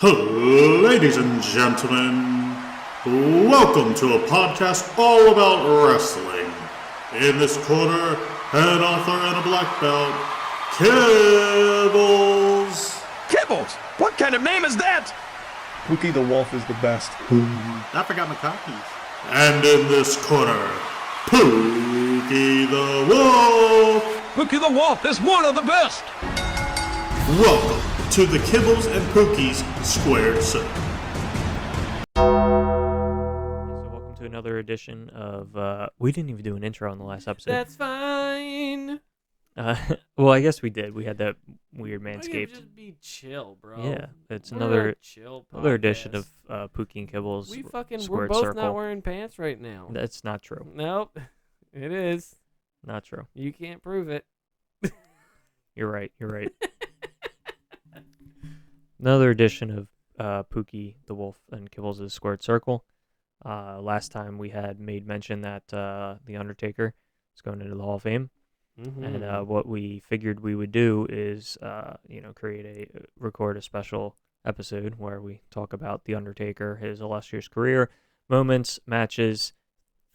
Ladies and gentlemen, welcome to a podcast all about wrestling. In this corner, an author and a black belt, Kibbles. Kibbles? What kind of name is that? Pookie the Wolf is the best. I forgot my copies. And in this corner, Pookie the Wolf. Pookie the Wolf is one of the best. Welcome to the Kibbles and Pookie's Squared Circle. So welcome to another edition of, we didn't even do an intro on the last episode. That's fine. Well, I guess we did. We had that weird Why can't Manscaped. just be chill, bro. Yeah, it's We're another a chill another podcast. edition of Pookie and Kibbles. We're Squared both Circle. not wearing pants right now. That's not true. Nope, it is. Not true. You can't prove it. You're right. You're right. Another edition of Pookie the Wolf and Kibbles' Squared Circle. Last time we had made mention that The Undertaker is going into the Hall of Fame. Mm-hmm. And what we figured we would do is, record a special episode where we talk about The Undertaker, his illustrious career, moments, matches,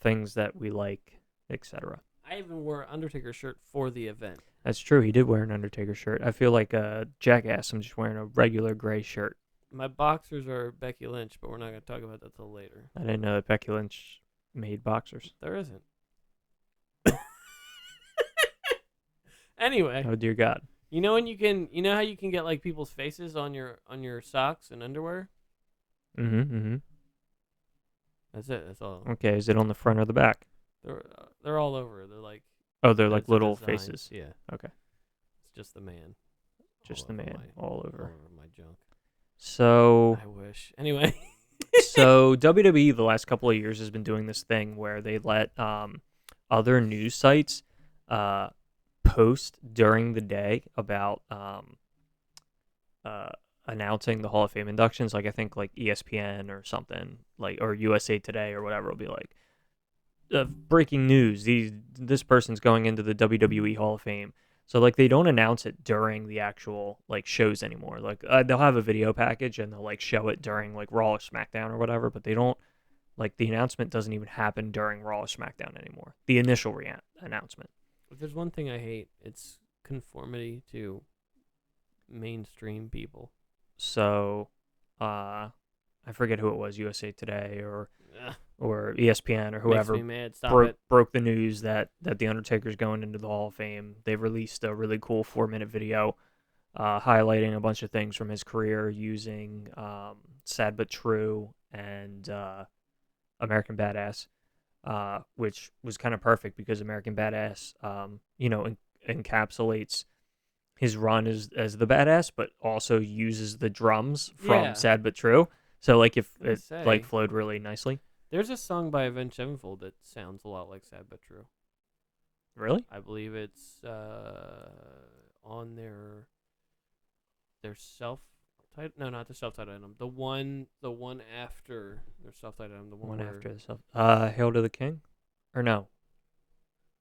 things that we like, etc. I even wore an Undertaker shirt for the event. That's true. He did wear an Undertaker shirt. I feel like a jackass. I'm just wearing a regular gray shirt. My boxers are Becky Lynch, but we're not going to talk about that till later. I didn't know that Becky Lynch made boxers. There isn't. Anyway. Oh dear God. You know how you can get like people's faces on your socks and underwear? Mm-hmm. That's it. That's all. Okay, is it on the front or the back? They're all over. They're like They're like that's the little design. faces. Yeah. Okay. It's just the man. Just all the over man my- all over. my junk. So I wish. Anyway. so WWE the last couple of years has been doing this thing where they let other news sites post during the day about announcing the Hall of Fame inductions. Like I think like ESPN or something, like or USA Today or whatever will be like breaking news. This person's going into the WWE Hall of Fame. So like they don't announce it during the actual like shows anymore. Like they'll have a video package and they'll like show it during like Raw or SmackDown or whatever, but they don't like the announcement doesn't even happen during Raw or SmackDown anymore. The initial announcement. If there's one thing I hate, it's conformity to mainstream people. So I forget who it was, USA Today or Ugh, ESPN or whoever makes me mad. Stop it. broke the news that The Undertaker's going into the Hall of Fame. They released a really cool 4-minute video highlighting a bunch of things from his career using Sad But True and American Badass, which was kind of perfect because American Badass, encapsulates his run as the badass, but also uses the drums from Yeah. Sad But True. So like if I it say. like flowed really nicely. There's a song by Avenged Sevenfold that sounds a lot like Sad But True. Really? I believe it's on their self-titled. No, not the self-titled item. The one after their self-titled item. The one where, After the stuff. Hail to the King? Or no?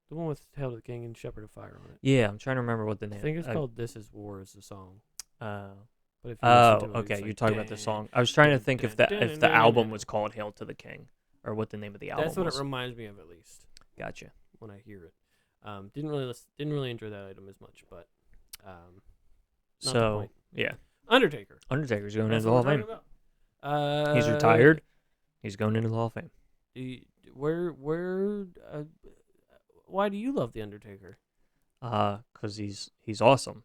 the one with Hail to the King and Shepherd of Fire on it. Yeah, I'm trying to remember what the name. I think it's called "This Is War" is the song. But if you Oh, listen to it, okay. it's You're like, talking about the "Dang." song. I was trying to dun, think if dun, the dun, dun, album dun. was called Hail to the King, or what the name of the album That's what was. it reminds me of, at least Gotcha. when I hear it. Didn't really enjoy that item as much, but not the So point. yeah, Undertaker. Undertaker's going That's into the Hall what of we're Fame. talking about. He's retired. He's going into the Hall of Fame. Why do you love the Undertaker? Because he's awesome.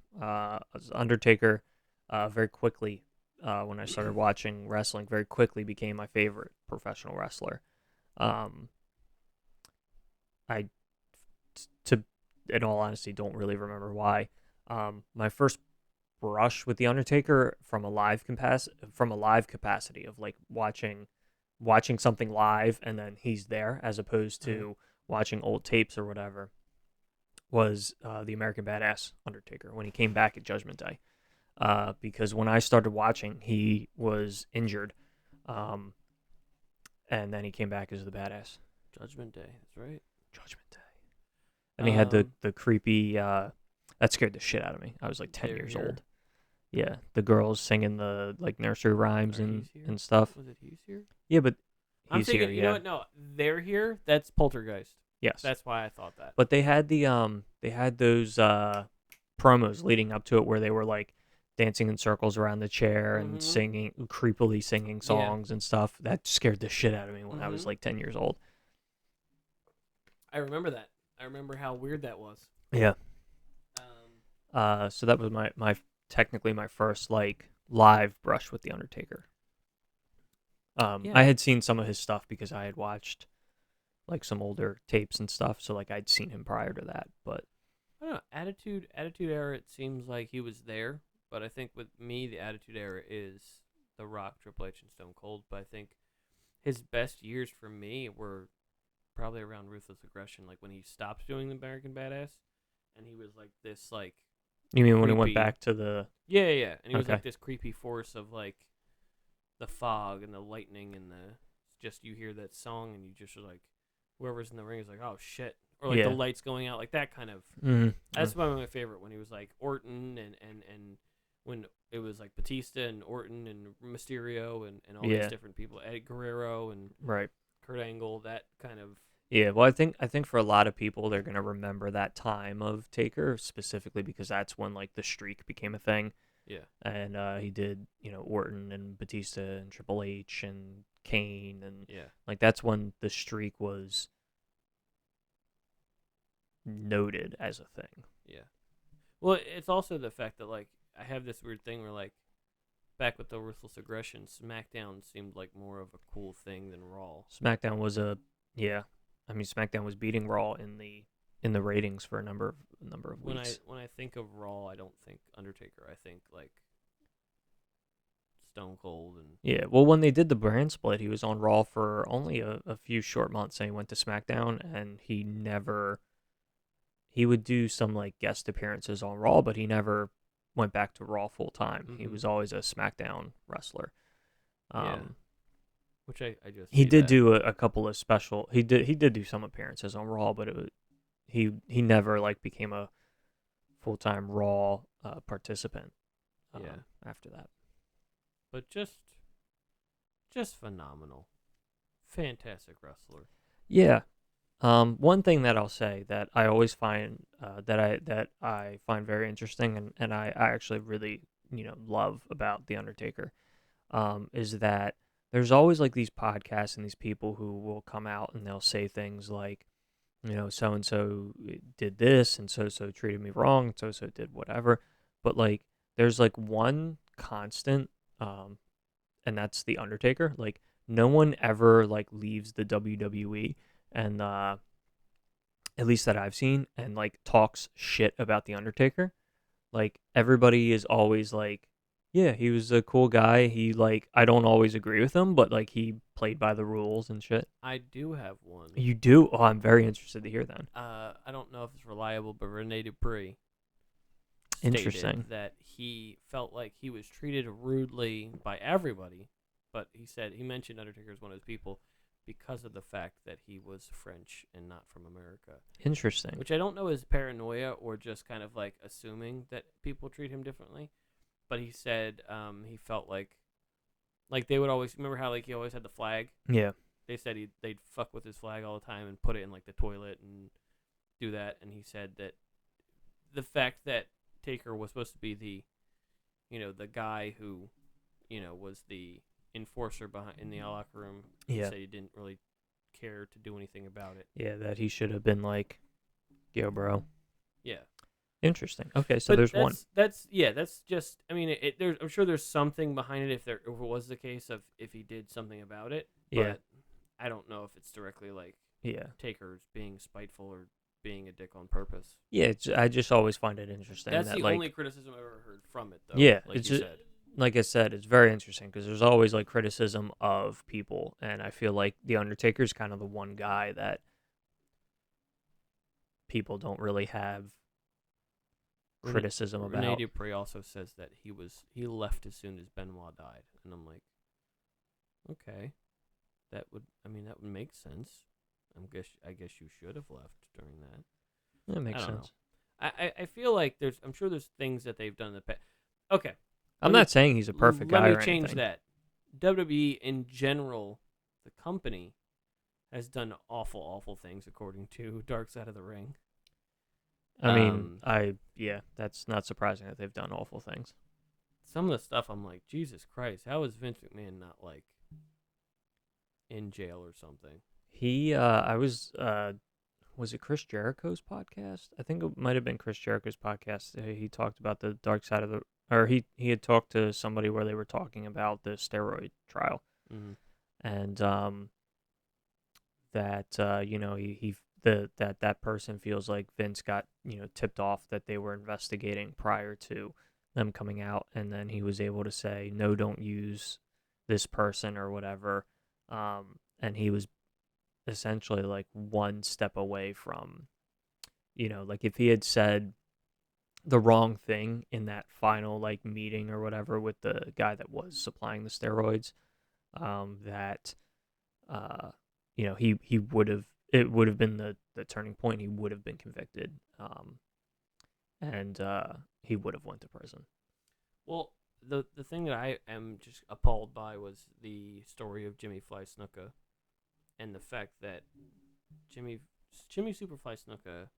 Undertaker, very quickly, when I started watching wrestling, very quickly became my favorite professional wrestler. In all honesty, don't really remember why. My first brush with the Undertaker from a live capacity of like watching something live and then he's there as opposed to watching old tapes or whatever was the American Badass Undertaker when he came back at Judgment Day. Because when I started watching, he was injured, and then he came back as the Badass. Judgment Day. That's right. Judgment Day. And he had the creepy, that scared the shit out of me. I was like 10 Here, years here. old. Yeah, the girls singing the like nursery rhymes Are and He's Here? and stuff. Was it He's Here? Yeah, but I'm he's thinking, here. you know Yeah. what? No, they're here. That's Poltergeist. Yes. That's why I thought that. But they had those promos leading up to it where they were like dancing in circles around the chair and singing creepily singing songs and stuff. That scared the shit out of me when I was like 10 years old. I remember that. I remember how weird that was. Yeah. So that was my technically my first like live brush with the Undertaker. I had seen some of his stuff because I had watched like some older tapes and stuff, so like I'd seen him prior to that, but I don't know. Attitude Era, it seems like he was there, but I think with me, the Attitude Era is The Rock, Triple H, and Stone Cold. But I think his best years for me were probably around Ruthless Aggression, like when he stopped doing the American Badass, and he was like this, like you mean when he went creepy- back to the yeah, and he was Okay. like this creepy force of like the fog and the lightning and the just you hear that song and you just are like whoever's in the ring is like oh shit or like Yeah. the lights going out like that kind of. That's one of my favorite when he was like Orton and when it was like Batista and Orton and Mysterio and all Yeah. these different people, Eddie Guerrero and right. Kurt Angle, that kind of. Yeah, well, I think for a lot of people, they're gonna remember that time of Taker specifically because that's when like the streak became a thing. Yeah. And he did Orton and Batista and Triple H and Kane and Yeah. like that's when the streak was noted as a thing. Yeah. Well, it's also the fact that like I have this weird thing where like back with the Ruthless Aggression, SmackDown seemed like more of a cool thing than Raw. SmackDown was SmackDown was beating Raw in the ratings for a number of weeks. When I think of Raw, I don't think Undertaker. I think like Stone Cold and Yeah, well, when they did the brand split, he was on Raw for only a few short months, and he went to SmackDown, and he would do some like guest appearances on Raw, but he never went back to Raw full time. He was always a SmackDown wrestler. which I just He see did that. do a couple of special. He did do some appearances on Raw, but he never like became a full time Raw participant. After that. But just phenomenal, fantastic wrestler. Yeah. One thing that I'll say that I always find that I find very interesting and I actually really love about the Undertaker, is that there's always like these podcasts and these people who will come out and they'll say things like, so and so did this and so treated me wrong, so did whatever, but like there's like one constant, and that's the Undertaker. Like no one ever like leaves the WWE and at least that I've seen and like talks shit about the Undertaker. Like everybody is always like, yeah, he was a cool guy. He like I don't always agree with him, but like he played by the rules and shit. I do have one. You do? Oh, I'm very interested to hear then. I don't know if it's reliable, but Rene Dupree Interesting. stated that he felt like he was treated rudely by everybody, but he mentioned Undertaker as one of his people because of the fact that he was French and not from America. Interesting. Which I don't know is paranoia or just kind of like assuming that people treat him differently. But he said he felt like they would always remember how like he always had the flag. Yeah. They said they'd fuck with his flag all the time and put it in like the toilet and do that. And he said that the fact that Taker was supposed to be the guy who was the enforcer behind in the locker room. He said he didn't really care to do anything about it. Yeah, that he should have been like, yo, bro. Yeah. Interesting. Okay, so But there's one. That's just. I mean, I'm sure there's something behind it if it was the case of if he did something about it. Yeah. But I don't know if it's directly like Taker's being spiteful or being a dick on purpose. Yeah, I just always find it interesting. That's that, the like, only criticism I've ever heard from it, though. Yeah, like it's you just, said. like I said, it's very interesting because there's always like criticism of people, and I feel like the Undertaker's kind of the one guy that people don't really have criticism Rene about. Dupree also says that he left as soon as Benoit died, and I'm like, okay, that would make sense. I guess you should have left during that. That makes I don't sense. know. I feel like I'm sure there's things that they've done in the past. Okay, I'm not saying he's a perfect guy or Let me change anything. that. WWE in general, the company, has done awful things according to Dark Side of the Ring. I mean, that's not surprising that they've done awful things. Some of the stuff I'm like, Jesus Christ, how is Vince McMahon not like in jail or something? Was it Chris Jericho's podcast? I think it might have been Chris Jericho's podcast. He talked about the dark side of or he had talked to somebody where they were talking about the steroid trial, and that that person feels like Vince got tipped off that they were investigating prior to them coming out, and then he was able to say no, don't use this person or whatever, and he was essentially like one step away from, like if he had said the wrong thing in that final like meeting or whatever with the guy that was supplying the steroids, he would have, it would have been the turning point. He would have been convicted, and he would have went to prison. Well, the thing that I am just appalled by was the story of Jimmy Fly Snuka, and the fact that Jimmy Superfly Snuka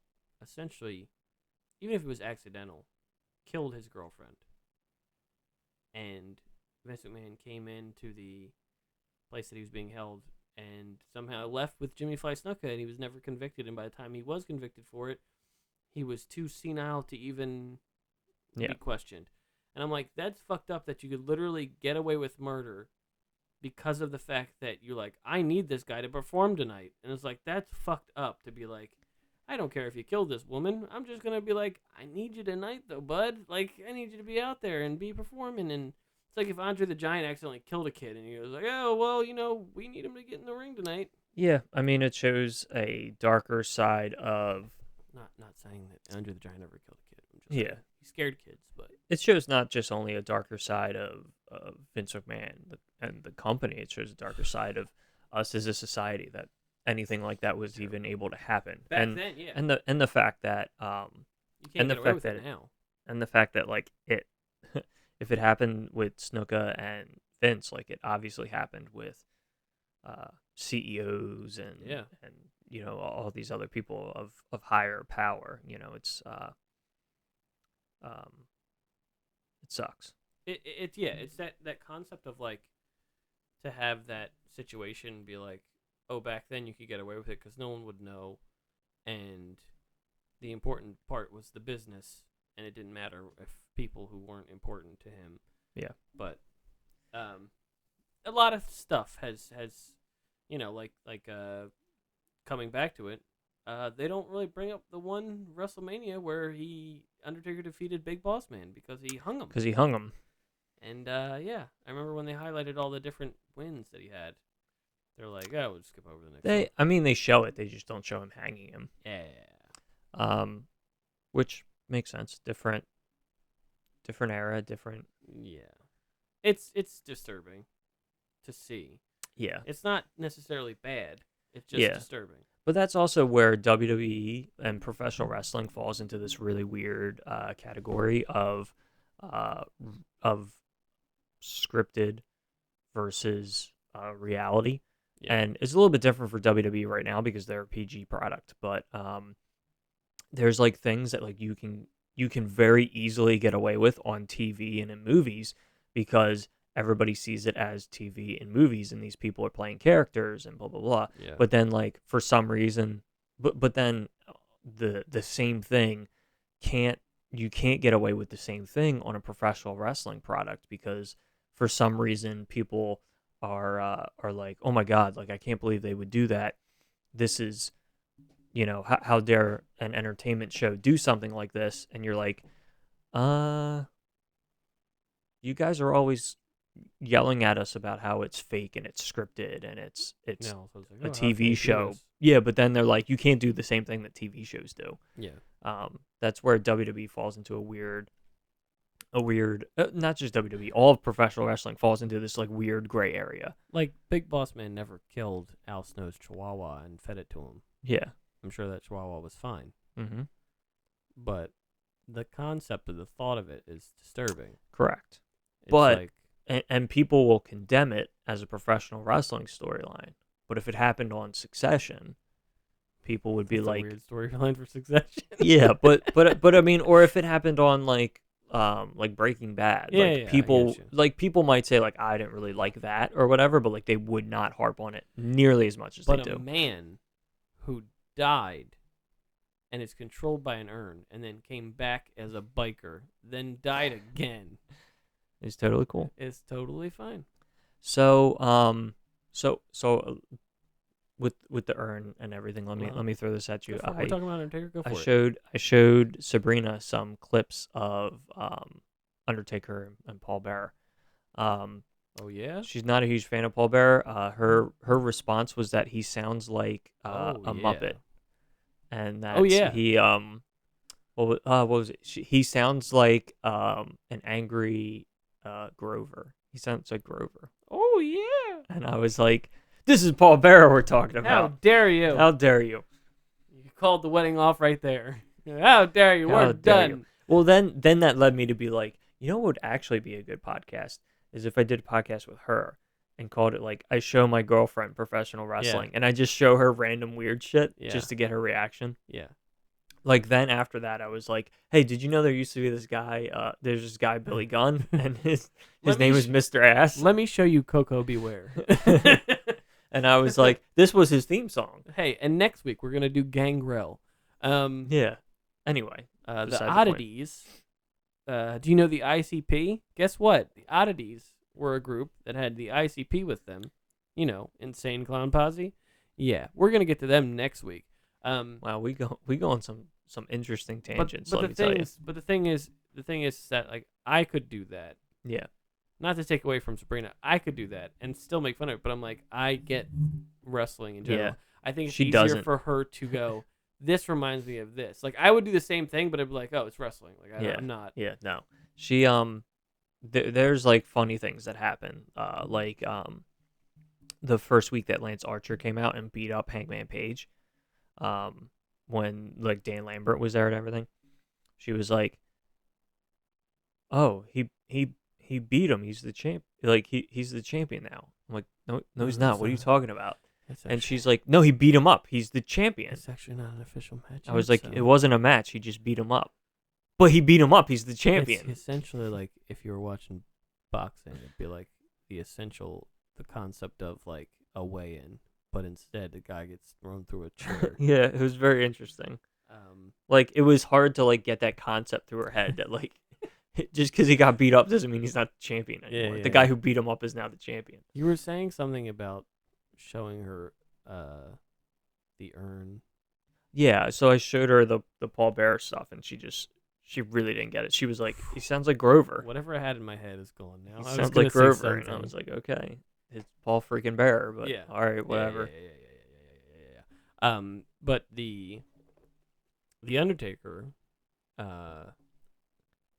essentially, even if it was accidental, killed his girlfriend. And Vince McMahon came into the place that he was being held and somehow left with Jimmy Fly Snuka, and he was never convicted. And by the time he was convicted for it, he was too senile to even be questioned. And I'm like, that's fucked up that you could literally get away with murder because of the fact that you're like, I need this guy to perform tonight. And it's like, that's fucked up to be like, I don't care if you killed this woman. I'm just going to be like, I need you tonight, though, bud. Like, I need you to be out there and be performing. And it's like if Andre the Giant accidentally killed a kid and he was like, oh, well, we need him to get in the ring tonight. Yeah, I mean, it shows a darker side of... Not saying that Andre the Giant ever killed a kid. I'm just saying he scared kids, but... It shows not just only a darker side of Vince McMahon and the company. It shows a darker side of us as a society, that anything like that was even able to happen. Back then, yeah. And the fact that you can't get away with it now. And the fact that like it, if it happened with Snuka and Vince, like it obviously happened with CEOs and all these other people of higher power. It's it sucks. It's that concept of like to have that situation be like, oh, back then you could get away with it because no one would know, and the important part was the business, and it didn't matter if people who weren't important to him. Yeah. But a lot of stuff has coming back to it. They don't really bring up the one WrestleMania where Undertaker defeated Big Boss Man because he hung him. Because he hung him. And I remember when they highlighted all the different wins that he had. They're like, oh, we'll just skip over the next one. I mean, they show it. They just don't show him hanging him. Yeah. Which makes sense. Different era, different. Yeah. It's disturbing to see. Yeah. It's not necessarily bad. It's just disturbing. But that's also where WWE and professional wrestling falls into this really weird category of scripted versus reality. Yeah. And it's a little bit different for WWE right now because they're a PG product. But there's like things that like you can very easily get away with on TV and in movies because everybody sees it as TV and movies, and these people are playing characters and blah blah blah. Yeah. But then, like for some reason, but then the same thing you can't get away with the same thing on a professional wrestling product because for some reason people are like, oh my god, like I can't believe they would do that. This is, how dare an entertainment show do something like this? And you're like, you guys are always yelling at us about how it's fake and it's scripted and it's like, a TV show. Yeah, but then they're like, you can't do the same thing that TV shows do. Yeah. That's where WWE falls into a weird, not just WWE, all of professional wrestling falls into this like weird gray area. Like Big Boss Man never killed Al Snow's Chihuahua and fed it to him. Yeah. I'm sure that Chihuahua was fine. Mm-hmm. But the concept of the thought of it is disturbing. Correct. It's But like, and people will condemn it as a professional wrestling storyline. But if it happened on Succession, people would be that's a like, weird storyline for Succession. yeah, but I mean, or if it happened on like Breaking Bad, Yeah, like yeah, I people get you. like people might say like I didn't really like that or whatever, but like they would not harp on it nearly as much as But they a do. man who died and is controlled by an urn and then came back as a biker, then died again, It's totally cool. is totally fine. So with the urn and everything, let me throw this at you. Go for it. We're talking about Undertaker. Go for it. I showed Sabrina some clips of Undertaker and Paul Bearer. Oh yeah. She's not a huge fan of Paul Bearer. Her response was that he sounds like a Muppet, and that he what was it? He sounds like an angry Grover. He sounds like Grover. Oh yeah. And I was like, "This is Paul Bearer we're talking How about. dare you? How dare you? You called the wedding off right there. How dare you? How We're dare done. you." Well, then that led me to be like, you know what would actually be a good podcast is if I did a podcast with her and called it like I show my girlfriend professional wrestling and I just show her random weird shit just to get her reaction. Yeah. Like then after that I was like, hey, did you know there used to be this guy there's this guy Billy Gunn and his name is Mr. Ass. Let me show you Coco Beware. And I was like, this was his theme song. Hey, and next week we're gonna do Gangrel. Yeah. Anyway, the beside the point. Oddities. Do you know the ICP? Guess what? The Oddities were a group that had the ICP with them. You know, Insane Clown Posse. Yeah, we're gonna get to them next week. Wow, we go on some interesting tangents. But let me tell you. the thing is that like I could do that. Yeah. Not to take away from Sabrina, I could do that and still make fun of it. But I'm like, I get wrestling in general. Yeah. I think it's She easier doesn't. for her to go. This reminds me of this. Like I would do the same thing, but I'd be like, oh, it's wrestling. Like I'm not. Yeah, no. She there's like funny things that happen. The first week that Lance Archer came out and beat up Hangman Page, when like Dan Lambert was there and everything, she was like, "Oh, he beat him. He's the champ. Like he's the champion now." I'm like, "No, he's not. What are you talking about?" And she's like, "No, he beat him up. He's the champion." It's actually not an official match. I was like, "It wasn't a match. He just beat him up." But he beat him up. He's the champion. It's essentially like if you were watching boxing, it'd be like the concept of like a weigh-in, but instead the guy gets thrown through a chair. Yeah, it was very interesting. Like it was hard to like get that concept through her head that like just because he got beat up doesn't mean he's not the champion anymore. The guy who beat him up is now the champion. You were saying something about showing her the urn. Yeah, so I showed her the Paul Bearer stuff, and she really didn't get it. She was like, "He sounds like Grover." Whatever I had in my head is gone now. He sounds like Grover, and I was like, "Okay, it's Paul freaking Bearer," but all right, whatever. Yeah. But the Undertaker.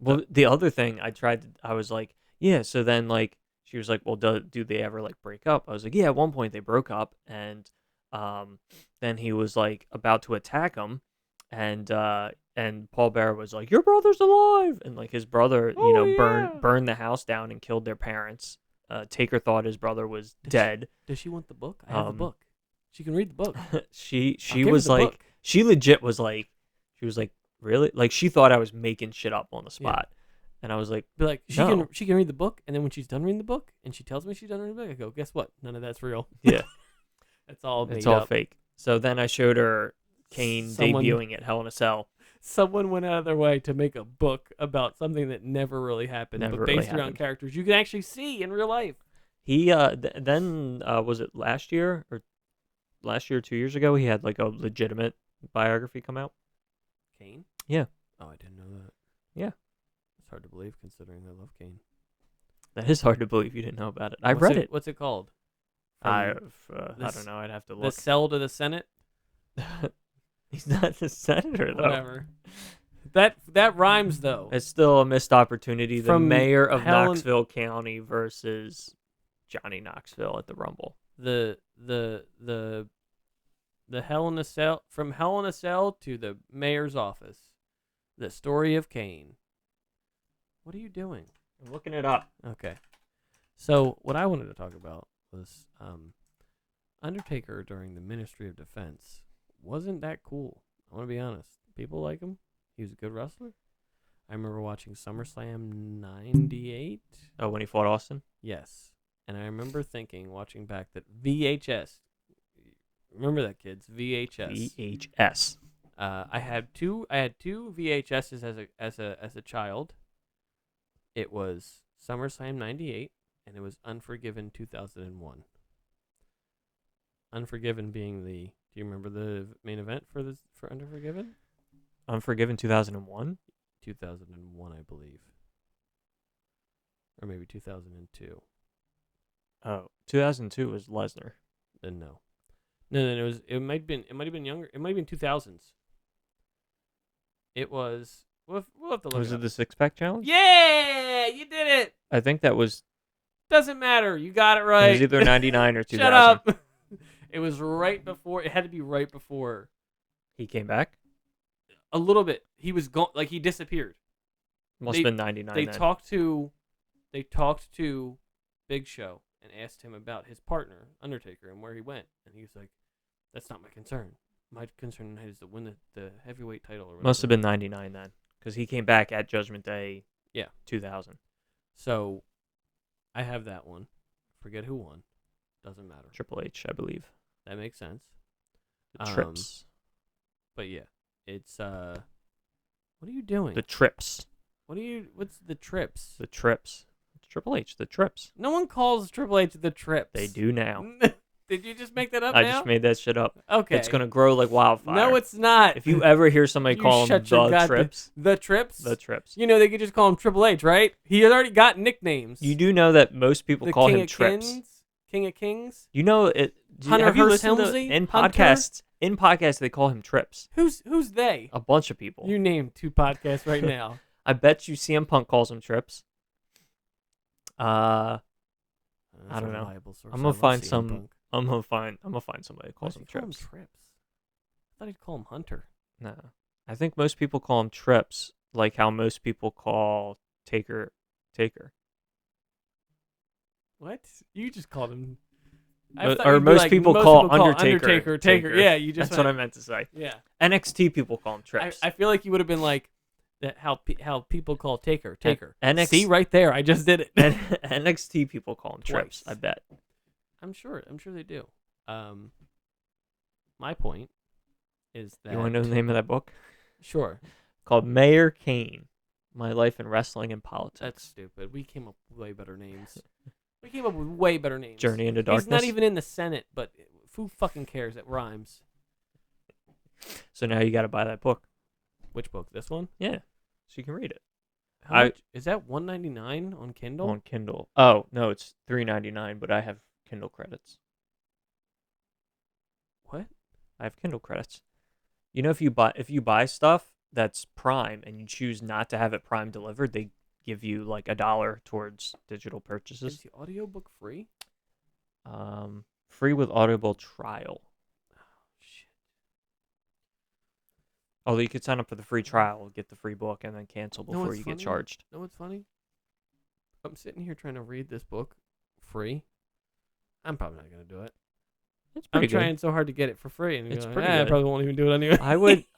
Well, the other thing I was like, yeah. So then like she was like, well, do they ever like break up? I was like, yeah. At one point they broke up, and then he was like about to attack him, and Paul Bearer was like, your brother's alive, and like his brother, burned the house down and killed their parents. Taker thought his brother was dead. Does she want the book? I have the book. She can read the book. she was like, book. She legit was like, she was like, really? Like she thought I was making shit up on the spot. And I was like, be like, no. she can read the book, and then when she's done reading the book and she tells me she's done reading the book, I go, guess what? None of that's real. Yeah. It's all made it's all up. fake. So then I showed her Kane debuting at Hell in a Cell. Someone went out of their way to make a book about something that never really happened, but based around characters you can actually see in real life. He then was it last year or 2 years ago? He had like a legitimate biography come out. Kane? Yeah. Oh, I didn't know that. Yeah. It's hard to believe considering I love Kane. That is hard to believe you didn't know about it. I read it. What's it called? I don't know. I'd have to look. The Cell to the Senate? He's not the senator, though. Whatever. That rhymes, though. It's still a missed opportunity. The From mayor of Knoxville County versus Johnny Knoxville at the Rumble. The Hell in a Cell, from Hell in a Cell to the mayor's office. The story of Kane. What are you doing? I'm looking it up. Okay. So what I wanted to talk about was Undertaker during the Ministry of Defense. Wasn't that cool? I want to be honest. People like him. He was a good wrestler. I remember watching SummerSlam 98. Oh, when he fought Austin? Yes. And I remember thinking, watching back, that VHS. Remember that, kids? VHS. VHS. I had two VHSs as a child. It was SummerSlam 98 and it was Unforgiven 2001. Unforgiven being the, do you remember the main event for Unforgiven? Unforgiven 2001? 2001, I believe. Or maybe 2002. Oh, 2002 was Lesnar. Then no. No, it might have been younger. It might have been 2000s. It was, we'll have to look Was it it up. the six-pack challenge? Yeah, you did it. I think that was, Doesn't matter. You got it right. it was either 99 or 2000. Shut up. It was right before. It had to be right before. He came back? A little bit. He was gone. Like, he disappeared. Must They- have been 99 They then. talked to Big Show and asked him about his partner Undertaker and where he went, and he was like, "That's not my concern. My concern tonight is to win the heavyweight title." Or whatever. Must have been 99 then. Because he came back at Judgment Day Yeah. 2000. So, I have that one. Forget who won. Doesn't matter. Triple H, I believe. That makes sense. The Trips. But yeah, it's what are you doing? The Trips. What's the Trips? The Trips. It's Triple H, the Trips. No one calls Triple H the Trips. They do now. Did you just make that up I now? just made that shit up. Okay. It's going to grow like wildfire. No, it's not. If you ever hear somebody You call him shut your the Trips, The Trips? the Trips. You know, they could just call him Triple H, right? He had already got nicknames. You do know that most people the call King him of Trips. Kings? King of Kings? You know it. Hunter Have you Hearst listened to Helmsley? in Hunter? podcasts? In podcasts, they call him Trips. Who's they? A bunch of people. You name 2 podcasts right now. I bet you CM Punk calls him Trips. I That's don't a know. reliable source. I'm I gonna love find CM some. Punk. I'm gonna find somebody that Why calls does him he call Trips. Trips? I thought he'd call him Hunter. No, I think most people call him Trips, like how most people call Taker. What? You just called him. I But- thought or you'd be most like, people most call people Undertaker Taker. Yeah, you just That's what I went- meant to say. Yeah. NXT people call him Trips. I feel like you would have been like that. How people call Taker. NXT See right there, I just did it. And NXT people call him Trips. Twice. I bet. I'm sure they do. My point is that You want to know the name of that book? Sure. Called Mayor Kane: My Life in Wrestling and Politics. That's stupid. We came up with way better names. We came up with way better names. Journey into Darkness. He's not even in the Senate, but who fucking cares? It rhymes. So now you got to buy that book. Which book? This one? Yeah, so you can read it How much? Is that $1.99 on Kindle? on Kindle. Oh no, it's $3.99, but I have Kindle credits. What? I have Kindle credits. You know, if you buy stuff that's Prime and you choose not to have it Prime delivered, they give you like $1 towards digital Is purchases. the audiobook free? Free with Audible trial. Shit. Although you could sign up for the free trial, get the free book, and then cancel Know before what's you get funny? charged. Know what's funny? I'm sitting here trying to read this book free. I'm probably not going to do it. It's I'm pretty good. trying so hard to get it for free, and It's you're pretty I good. probably won't even do it anyway.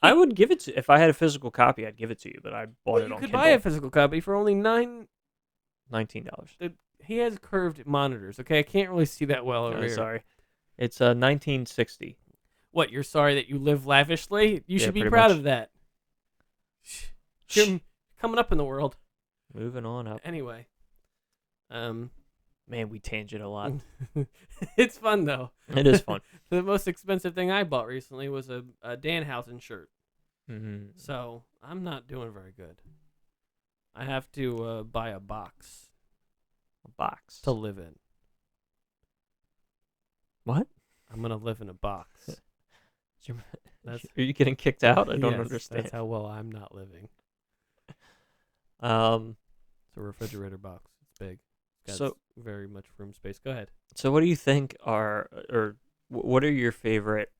I would give it to, if I had a physical copy, I'd give it to you, but I bought Well, it you on could Kindle. buy a physical copy for only $9. $19. He has curved monitors. Okay, I can't really see that well over Oh, here. sorry. It's $19.60. What? You're sorry that you live lavishly? You Yeah, should be pretty proud much. of that. You're coming up in the world. Moving on up. Anyway, Man, we tangent a lot. it's fun though. It is fun. The most expensive thing I bought recently was a Danhausen shirt. Mm-hmm. So I'm not doing very good. I have to buy a box A box. to live in. What? I'm gonna live in a box. That's Are you getting kicked out? I don't yes, understand. That's how well I'm not living. Um. It's a refrigerator box. It's big. It's got So- very much room space. Go ahead. So, what do you think are, or what are your favorite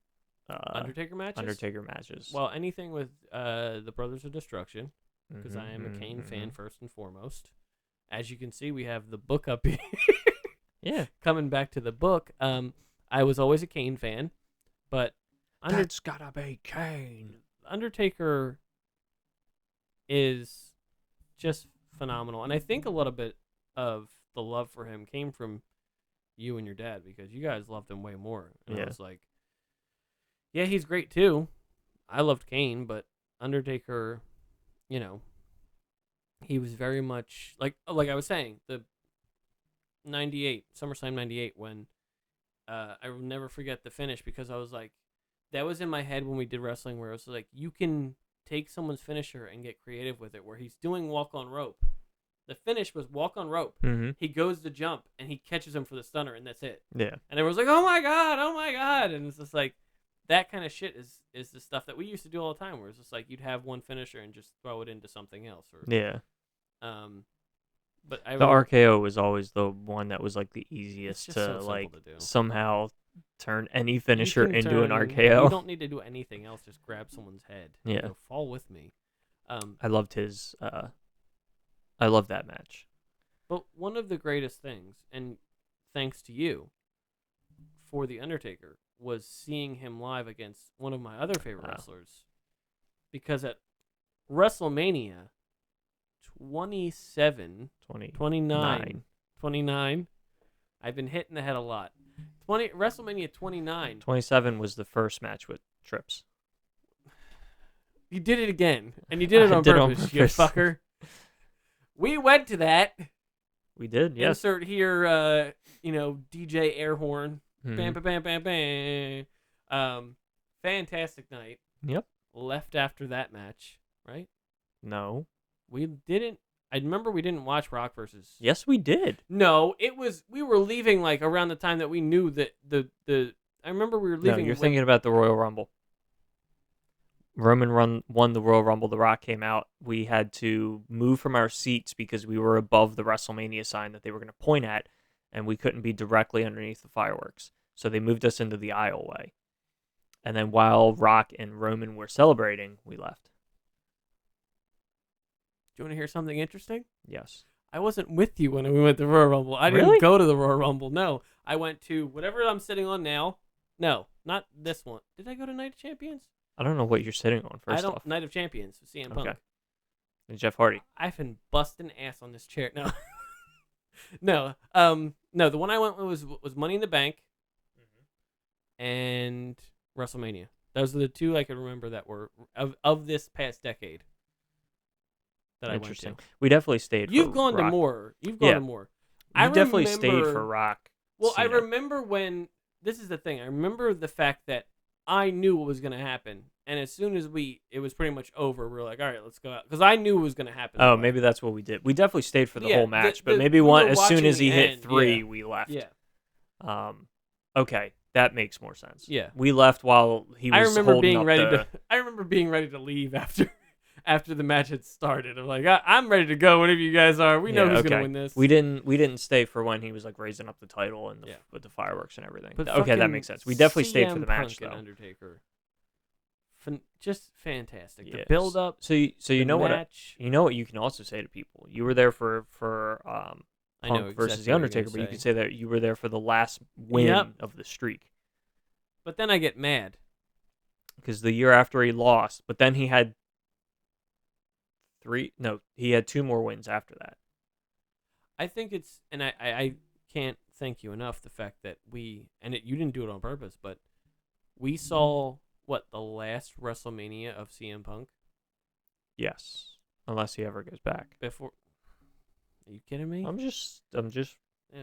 Undertaker matches. Undertaker matches? Well, anything with the Brothers of Destruction, because I am a Mhm, Kane mhm, fan mhm. first and foremost, as you can see, we have the book up here. Yeah. Coming back to the book, I was always a Kane fan, but That's gotta be Kane. Undertaker is just phenomenal, and I think a little bit of the love for him came from you and your dad, because you guys loved him way more. And I was like, yeah, he's great too. I loved Kane, but Undertaker, you know, he was very much like I was saying, the 98 SummerSlam 98, when I will never forget the finish, because I was like, that was in my head when we did wrestling, where it was like, you can take someone's finisher and get creative with it, where he's doing walk on rope. The finish was walk on rope. Mm-hmm. He goes to jump and he catches him for the stunner, and that's it. Yeah. And everyone's like, oh my God. And it's just like, that kind of shit is the stuff that we used to do all the time, where it's just like, you'd have one finisher and just throw it into something else. Or, Yeah. But the RKO was always the one that was like the easiest to so like to do. somehow turn any finisher can into an turn- RKO. You don't need to do anything else. Just grab someone's head. Yeah. You know, fall with me. I loved his. I loved that match. But one of the greatest things, and thanks to you, for The Undertaker, was seeing him live against one of my other favorite wrestlers. Because at WrestleMania 29, I've been hitting the head a lot. WrestleMania 29. 27 was the first match with Trips. You did it again, and you did it I on did it on purpose, you purpose. fucker. We went to that. We did, yes. Insert here, DJ air horn. Mhm. Bam, bam, bam, bam, bam. Fantastic night. Yep. Left after that match, right? No. We didn't. I remember we didn't watch Rock versus. Yes, we did. No, it was. We were leaving like around the time that we knew that the. I remember we were leaving. No, you're thinking about the Royal Rumble. Roman won the Royal Rumble. The Rock came out. We had to move from our seats because we were above the WrestleMania sign that they were going to point at, and we couldn't be directly underneath the fireworks. So they moved us into the aisleway. And then while Rock and Roman were celebrating, we left. Do you want to hear something interesting? Yes. I wasn't with you when we went to the Royal Rumble. I didn't Really? go to the Royal Rumble. No, I went to whatever I'm sitting on now. No, not this one. Did I go to Night of Champions? I don't know what you're sitting on, first I don't. off. Night of Champions with CM Punk. Okay. And Jeff Hardy. I've been busting ass on this chair. No, no, no. The one I went with was Money in the Bank, and WrestleMania. Those are the two I could remember that were of this past decade. That I went Interesting. to. We definitely stayed. You've for gone to Rock. more. You've gone Yeah. to more. We definitely stayed for Rock. Well, I Cena. remember when. This is the thing. I remember the fact that I knew what was going to happen, and as soon as it was pretty much over, we were like, all right, let's go out, because I knew it was going to happen. Oh, maybe that's what we did. We definitely stayed for the Yeah, whole match, but the- maybe we were as soon watching as he the hit end, 3, yeah. we left. Yeah. Okay, that makes more sense. Yeah. We left while he was I remember holding being up ready the... to. I remember being ready to leave after the match had started. I'm like, I'm ready to go. Whenever you guys are, we know who's gonna win this. We didn't stay for when he was like raising up the title and Yeah. with the fireworks and everything. But Okay, that fucking makes sense. We definitely stayed for CM the match Punk and though. Undertaker. Just fantastic. The Yes. build up. So you the know match. you know what you can also say to people. You were there for I know Punk versus exactly the what Undertaker, you're but you gonna could say that you were there for the last win Yep. of the streak. But then I get mad. Because the year after he lost, but then he had he had 2 more wins after that. I think it's, and I can't thank you enough, the fact that you didn't do it on purpose, but we saw the last WrestleMania of CM Punk Yes, unless he ever goes back. before. Are you kidding me? I'm just There's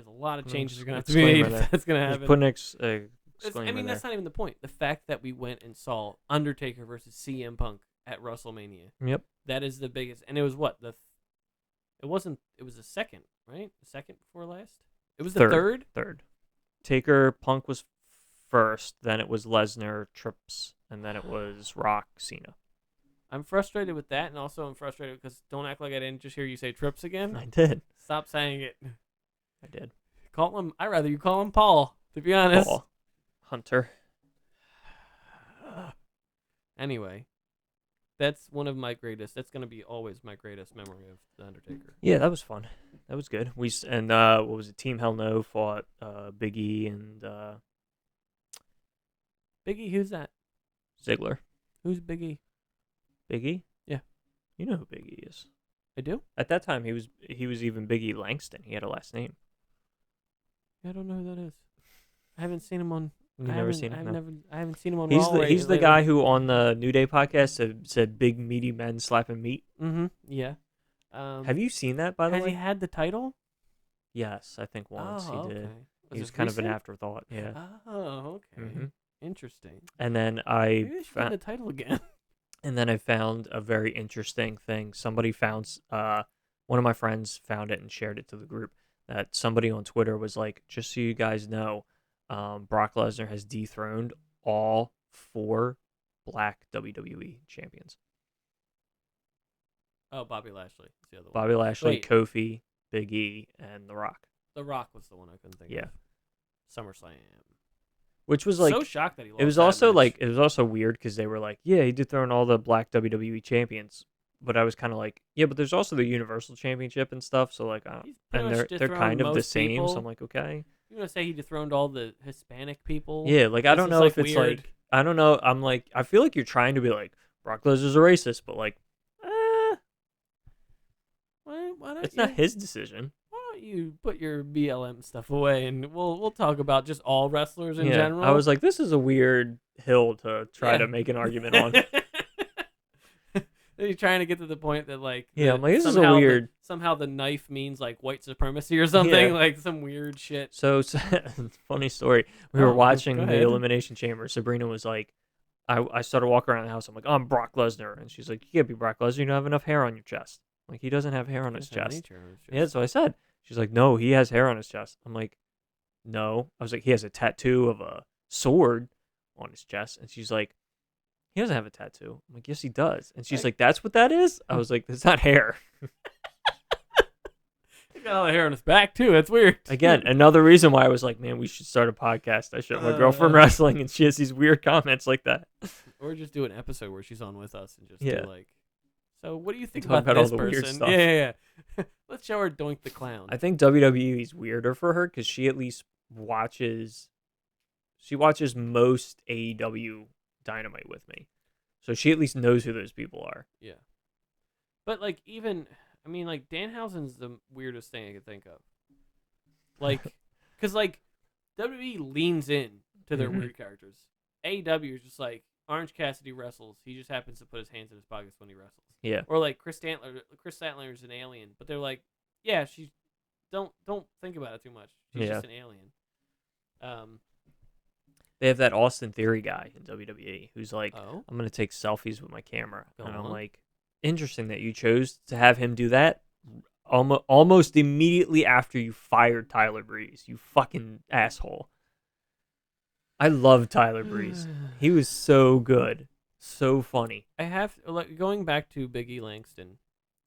a lot of putting changes are gonna have to disclaimer be made there. if that's gonna just happen. putting I disclaimer mean, there. that's not even the point. The fact that we went and saw Undertaker versus CM Punk at WrestleMania. Yep. That is the biggest, and it was it was the second, right? The second before last. It was the third. Third. Taker Punk was first, then it was Lesnar, Trips, and then it was Rock, Cena. I'm frustrated with that, and also I'm frustrated because don't act like I didn't just hear you say Trips again. I did. Stop saying it. I did. Call him. I'd rather you call him Paul, to be honest. Paul. Hunter. Anyway, that's one of my greatest. That's gonna be always my greatest memory of the Undertaker. Yeah, that was fun. That was good. What was it? Team Hell No fought Big E and Big E, who's that? Ziggler. Who's Big E? Big E? Yeah. You know who Big E is. I do. At that time, he was even Big E Langston. He had a last name. I don't know who that is. I haven't seen him on. You've never seen him? No. I haven't seen him on. He's the guy who on the New Day podcast said big meaty men slapping meat. Mm-hmm. Yeah. Have you seen that, by the Has way? he had the title? Yes, I think once Oh, he did. okay. He Was was it kind of an recent? afterthought. Yeah. Oh, okay. hmm Interesting. And then Maybe I they should find the title again. found a very interesting thing. Somebody found one of my friends found it and shared it to the group. That somebody on Twitter was like, just so you guys know, Brock Lesnar has dethroned all 4 black WWE champions. Oh, Bobby Lashley. That's the other one. Bobby Lashley, Wait. Kofi, Big E, and The Rock. The Rock was the one I couldn't think Yeah. of. SummerSlam. Which was like, so shocked that he lost. it was that also match. like, it was also weird because they were like, yeah, he dethroned all the black WWE champions. But I was kind of like, yeah, but there's also the Universal Championship and stuff. So like, He's pretty and much they're dethroned kind of the most same. people. So I'm like, okay. You want to say he dethroned all the Hispanic people? Yeah, like I This don't is, know if it's weird. like, I don't know. I'm like, I feel like you're trying to be like, Brock Lesnar's a racist, but like, Why don't it's you, not his decision. Why don't you put your BLM stuff away and we'll talk about just all wrestlers in Yeah, general? I was like, this is a weird hill to try Yeah. to make an argument on. Are you trying to get to the point that like Yeah, I'm like, this is a somehow weird- somehow the knife means like white supremacy or something, Yeah. like some weird shit. So funny story. We Oh, were watching go the ahead. Elimination Chamber. Sabrina was like, I started walking around the house. I'm like, I'm Brock Lesnar, and she's like, you can't be Brock Lesnar. You don't have enough hair on your chest. I'm like, he doesn't have hair on his chest. Yeah, that's what I said. She's like, no, he has hair on his chest. I'm like, no. I was like, he has a tattoo of a sword on his chest, and she's like, he doesn't have a tattoo. I'm like, yes, he does. And she's like, that's what that is? I was like, that's not hair. He got all the hair on his back too. That's weird. Again, another reason why I was like, man, we should start a podcast. I show my girlfriend wrestling, and she has these weird comments like that. Or just do an episode where she's on with us and just Yeah. do like, so what do you think Talk about about all this the weird person? stuff. Yeah. Let's show her Doink the Clown. I think WWE is weirder for her because she at least watches. She watches most AEW Dynamite with me, so she at least knows who those people are. Yeah. But like even I mean like Danhausen's the weirdest thing I could think of. Like cuz like WWE leans in to their Mhm. weird characters. AEW is just like Orange Cassidy wrestles. He just happens to put his hands in his pockets when he wrestles. Yeah, Or like Chris Statler is an alien, but they're like, yeah, she's don't think about it too much. She's Yeah. just an alien. they have that Austin Theory guy in WWE who's like, Oh. I'm gonna take selfies with my camera, Go and I'm on. like, interesting that you chose to have him do that. Almost immediately after you fired Tyler Breeze, you fucking asshole. I love Tyler Breeze. He was so good, so funny. I have like going back to Big E Langston.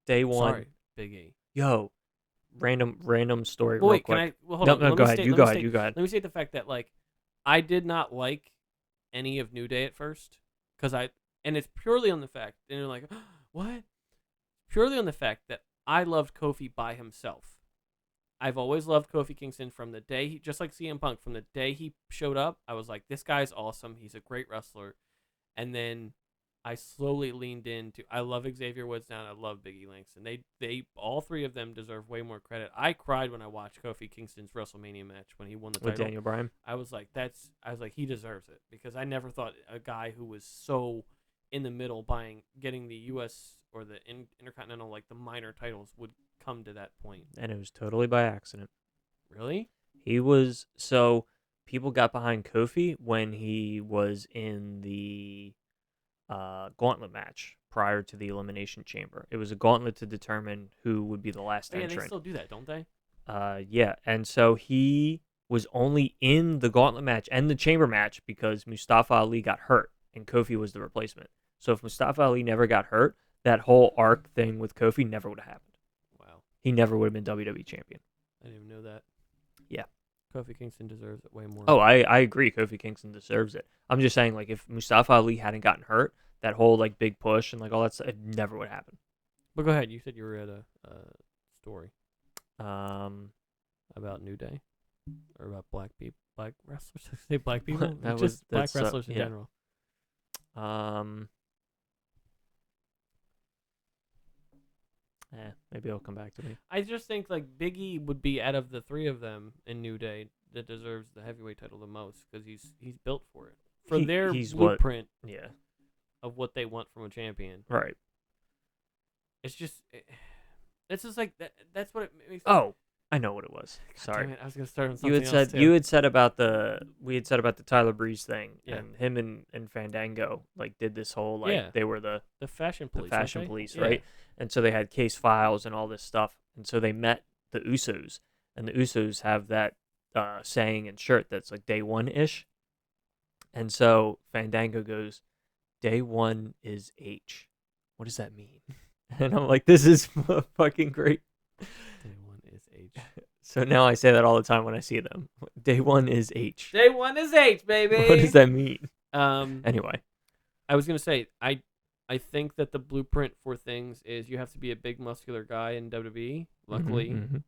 Day one, Sorry, Big E. yo, random story. Well, real wait, quick. can I? Well, hold No, on. no, Let go me ahead. state- You let go me ahead. state- You go ahead. Let me state the fact that like I did not like any of New Day at first and it's purely on the fact, and you're like, what? Purely on the fact that I loved Kofi by himself. I've always loved Kofi Kingston from the day he, just like CM Punk, from the day he showed up. I was like, this guy's awesome. He's a great wrestler. And then I slowly leaned into, I love Xavier Woods now, and I love Big E Langston. They all three of them deserve way more credit. I cried when I watched Kofi Kingston's WrestleMania match when he won the With title. Daniel Bryan. I was like, he deserves it, because I never thought a guy who was so in the middle getting the U.S. or the Intercontinental, like the minor titles, would come to that point. And it was totally by accident. Really? He was so people got behind Kofi when he was in the gauntlet match prior to the Elimination Chamber. It was a gauntlet to determine who would be the last Oh, yeah, they entrant. still do that, don't they? Yeah, and so he was only in the gauntlet match and the chamber match because Mustafa Ali got hurt and Kofi was the replacement. So if Mustafa Ali never got hurt, that whole arc thing with Kofi never would have happened. Wow. He never would have been WWE champion. I didn't even know that. Yeah. Kofi Kingston deserves it way more. Oh, I agree. Kofi Kingston deserves it. I'm just saying, like, if Mustafa Ali hadn't gotten hurt, that whole like big push and like all that stuff, it never would happen. But go ahead. You said you were at a story That about New Day or about black wrestlers. Say black people. That Just was- black that's, wrestlers in yeah. general. Maybe it'll come back to me. I just think like Big E would be out of the three of them in New Day that deserves the heavyweight title the most because he's built for it for their he's what- blueprint Yeah, of what they want from a champion. right. It's just it's just like that. That's what it makes. Oh, I know what it was. God Sorry. damn it, I was gonna start on You something had said else too. you had said about we had said about the Tyler Breeze thing, Yeah. and him and Fandango like did this whole like Yeah. they were the fashion police. fashion aren't they? police, Yeah. right? And so they had case files and all this stuff, and so they met the Usos, and the Usos have that saying and shirt that's like day one ish, and so Fandango goes, day one is H. What does that mean? And I'm like, this is fucking great. Day one is H. So now I say that all the time when I see them. Day one is H. Day one is H, baby. What does that mean? Anyway, Anyway. I was gonna say I think that the blueprint for things is you have to be a big muscular guy in WWE. Luckily, Mhm.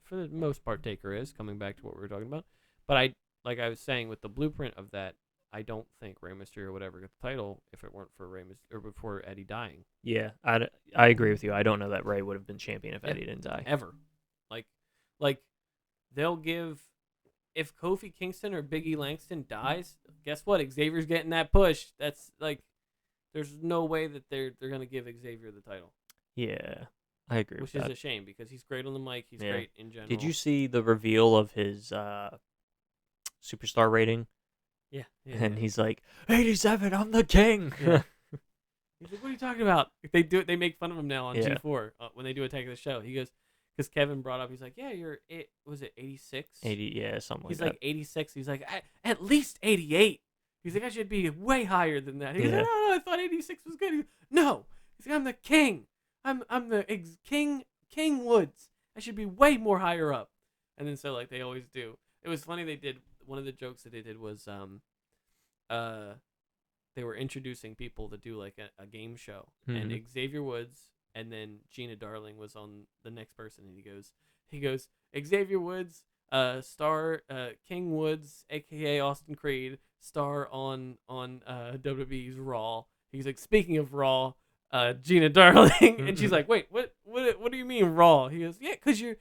for the most part, Taker is coming back to what we were talking about. But like I was saying with the blueprint of that, I don't think Rey Mysterio would ever get the title if it weren't for or before Eddie dying. Yeah, I agree with you. I don't know that Ray would have been champion if Yeah. Eddie didn't die. Ever, like they'll give if Kofi Kingston or Big E Langston dies. Guess what? Xavier's getting that push. That's like. There's no way that they're gonna give Xavier the title, Yeah, I agree which with is that. a shame because he's great on the mic. He's Yeah. great in general. Did you see the reveal of his superstar rating? Yeah. And he's like, 87, I'm the king. Yeah. He's like, "What are you talking about?" They do it. They make fun of him now on Yeah. G4 when they do Attack of the Show. He goes, because Kevin brought up. He's like, "Yeah, was it 86? 80, yeah, something He's like like 86. He's like, at least 88. He's like, I should be way higher than that. He goes, Yeah. no, I thought 86 was good. He goes, no, he's like, I'm the king. I'm the King Woods. I should be way more higher up. And then so like they always do. It was funny. They did one of the jokes that they did was they were introducing people to do like a game show, and Mhm. Xavier Woods and then Gina Darling was on the next person, and he goes Xavier Woods, star King Woods, aka Austin Creed, star on WWE's Raw. He's like, speaking of Raw, Gina Darling, and she's like, wait, what do you mean Raw? He goes, yeah, cause you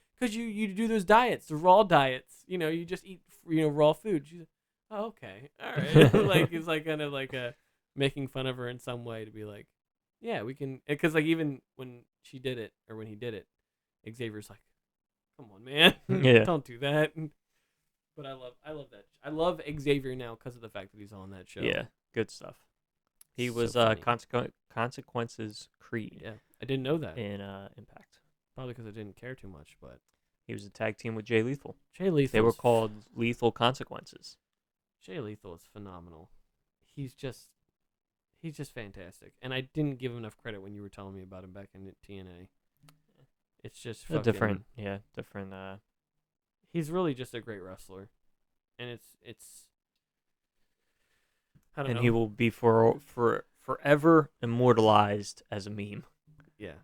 do those diets, the Raw diets. You know, you just eat raw food. She's like, oh, okay, all right. Like it's like kind of like making fun of her in some way to be like, yeah, we can, because like even when she did it or when he did it, Xavier's like, come on, man, Yeah. don't do that. But I love that. I love Xavier now because of the fact that he's on that show. Yeah, good stuff. He So was funny. Consequences Creed Yeah, I didn't know that. in Impact. Probably because I didn't care too much. But He was a tag team with Jay Lethal. Jay Lethal. They were called Lethal Consequences. Jay Lethal is phenomenal. He's just fantastic. And I didn't give him enough credit when you were telling me about him back in TNA. It's just A different. He's really just a great wrestler, and it's. I don't And know. he will be forever immortalized as a meme Yeah,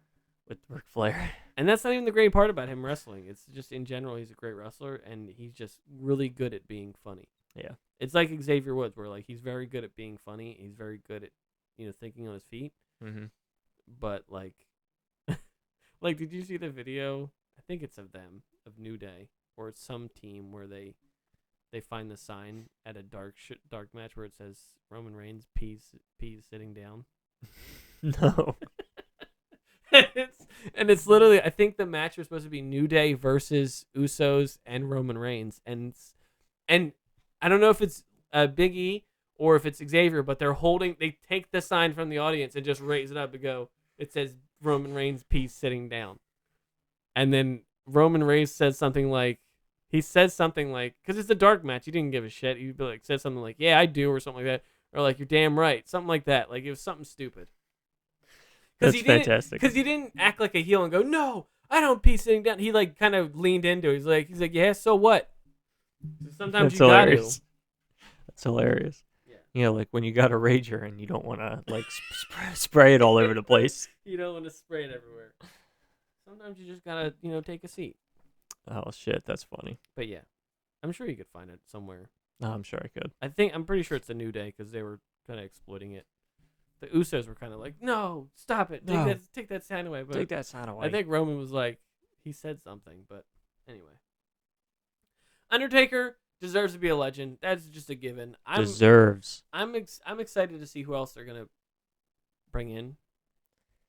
with Ric Flair. and that's not even the great part about him wrestling. It's just in general, he's a great wrestler, and he's just really good at being funny. Yeah. It's like Xavier Woods, where like he's very good at being funny. He's very good at thinking on his feet. Mm-hmm. But like, like, did you see the video? I think it's of them, of New Day, or it's some team where they find the sign at a dark match where it says Roman Reigns peas sitting down. No. and it's literally, I think the match was supposed to be New Day versus Usos and Roman Reigns, and I don't know if it's Big E or if it's Xavier, but they take the sign from the audience and just raise it up to go. It says Roman Reigns peace sitting down, and then Roman Reigns says something like, because it's a dark match, he didn't give a shit. He like said something like, "Yeah, I do," or something like that, or like, "You're damn right," something like that. Like it was something stupid. That's fantastic. Because he didn't act like a heel and go, "No, I don't peace sitting down." He like kind of leaned into it. He's like, "Yeah, so what? Sometimes That's you gotta." hilarious. That's hilarious. Yeah. You know, like when you got a Rager and you don't want to like spray it all over the place. You don't want to spray it everywhere. Sometimes you just gotta, take a seat. Oh shit, that's funny. But yeah, I'm sure you could find it somewhere. No, I'm sure I could. I'm pretty sure it's a New Day because they were kind of exploiting it. The Usos were kind of like, no, stop it, No. take that sign away. But Take that sign away. I think Roman was like, he said something, but anyway. Undertaker deserves to be a legend. That's just a given. Deserves. I'm excited to see who else they're gonna bring in.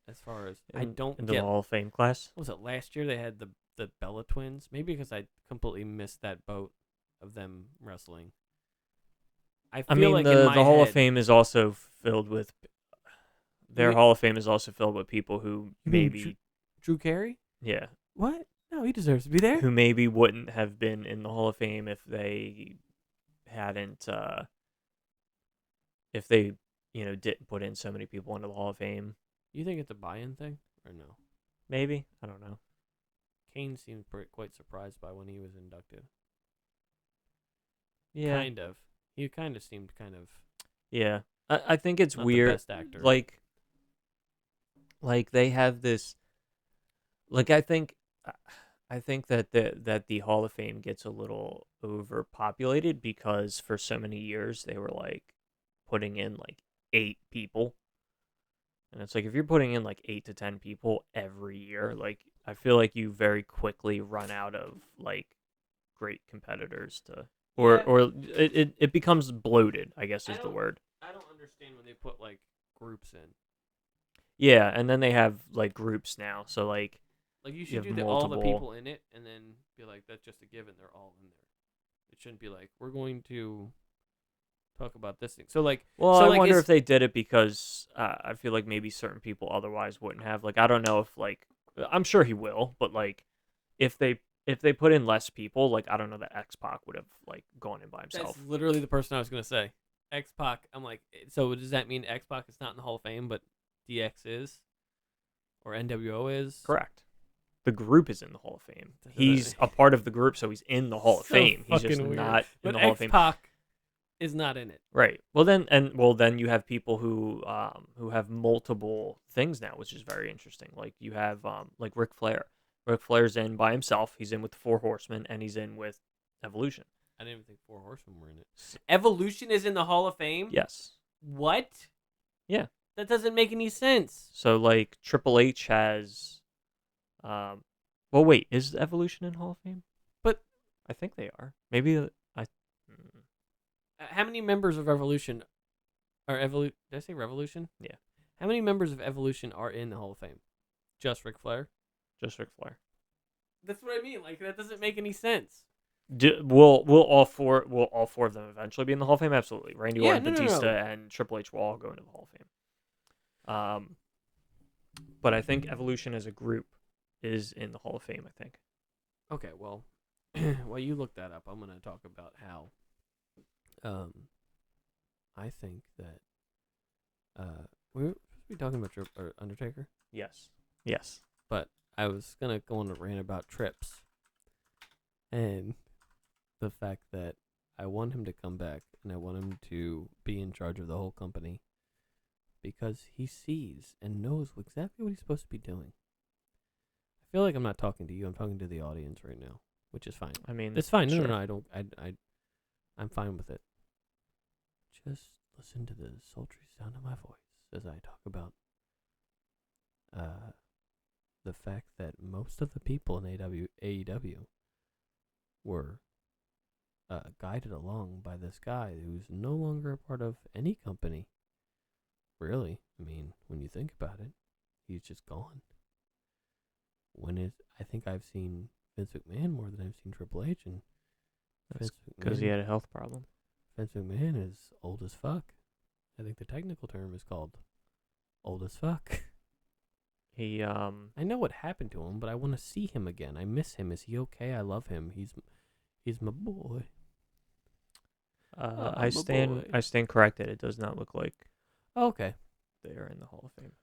As far as I don't in the get, Hall of Fame class. what was it last year? They had the Bella twins. Maybe because I completely missed that boat of them wrestling. I mean, like the Hall of head, Fame is also filled with. Their Wait. Hall of Fame is also filled with people who You mean maybe, Drew Carey. yeah, What? No, he deserves to be there. who maybe wouldn't have been in the Hall of Fame if they hadn't, if they, didn't put in so many people into the Hall of Fame. You think it's a buy-in thing or no? Maybe, I don't know. Kane seemed quite surprised by when he was inducted. Yeah, Kind of. He kind of seemed kind of yeah. I think it's not weird. the best actor. Like they have this. Like I think that the Hall of Fame gets a little overpopulated because for so many years they were like putting in like 8 people. And it's like if you're putting in like 8 to 10 people every year, like I feel like you very quickly run out of like great competitors to or it becomes bloated, I guess is the word. I don't understand when they put like groups in. Yeah, and then they have like groups now. So like You have should do all the multiple- people in it and then be like, that's just a given. They're all in there. It shouldn't be like, we're going to talk about this thing. So like, well, so I like wonder is- if they did it because I feel like maybe certain people otherwise wouldn't have. Like I don't know if like I'm sure he will, but like if they put in less people, like I don't know that X-Pac would have like gone in by himself. That's literally the person I was gonna say. X-Pac. I'm like, so does that mean X-Pac is not in the Hall of Fame, but DX is, or NWO is? Correct. The group is in the Hall of Fame. He's a part of the group, so he's in the Hall of So Fame. He's just fucking weird. not in But the Hall of Fame. X-Pac is not in it. Right. Well then you have people who have multiple things now, which is very interesting. Like you have like Ric Flair. Ric Flair's in by himself. He's in with the 4 Horsemen, and he's in with Evolution. I didn't even think 4 Horsemen were in it. Evolution is in the Hall of Fame? Yes. What? Yeah. That doesn't make any sense. So like Triple H has, well wait, is Evolution in Hall of Fame? But I think they are. Maybe how many members of Evolution are Did I say Revolution? Yeah. How many members of Evolution are in the Hall of Fame? Just Ric Flair? just Ric Flair. That's what I mean. Like that doesn't make any sense. Will all four of them eventually be in the Hall of Fame? Absolutely. Randy Orton, no. Batista, and Triple H will all go into the Hall of Fame. But I think Evolution as a group is in the Hall of Fame. I think. Okay, well, while you look that up, I'm going to talk about how I think that we're supposed to be talking about Undertaker, Yes. Yes. but I was going to go on a rant about Trips and the fact that I want him to come back and I want him to be in charge of the whole company because he sees and knows exactly what he's supposed to be doing. I feel like I'm not talking to you. I'm talking to the audience right now, which is fine. I mean, It's fine. sure. No, I don't. I'm fine with it. Just listen to the sultry sound of my voice as I talk about the fact that most of the people in AEW were guided along by this guy who's no longer a part of any company. Really, I mean, when you think about it, he's just gone. I think I've seen Vince McMahon more than I've seen Triple H, and That's because he had a health problem. Vince McMahon is old as fuck. I think the technical term is called old as fuck. He I know what happened to him, but I want to see him again. I miss him. Is he okay? I love him. He's my boy. I my stand boy. corrected. It does not look like Oh, okay, they are in the Hall of Fame.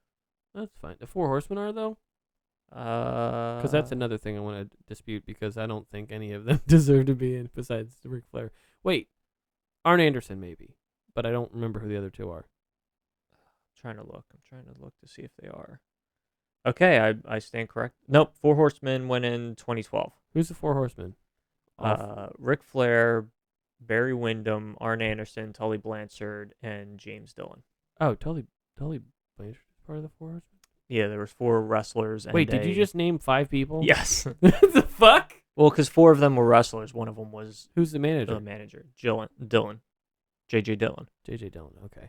that's fine. The 4 Horsemen are though, because that's another thing I want to dispute because I don't think any of them deserve to be in besides Ric Flair. Wait, Arn Anderson maybe, but I don't remember who the other two are. I'm trying to look to see if they are. Okay, I stand correct. Nope, 4 Horsemen went in 2012. Who's the Four Horsemen? Ric Flair, Barry Windham, Arn Anderson, Tully Blanchard, and James Dillon. Oh, Tully Blanchard is part of the Four Horsemen? Yeah, there was 4 wrestlers. And Wait, did you just name 5 people? Yes. The fuck? Well, because 4 of them were wrestlers. One of them was Who's the manager? the manager, Dillon. J.J. Dillon. J.J. Dillon, okay.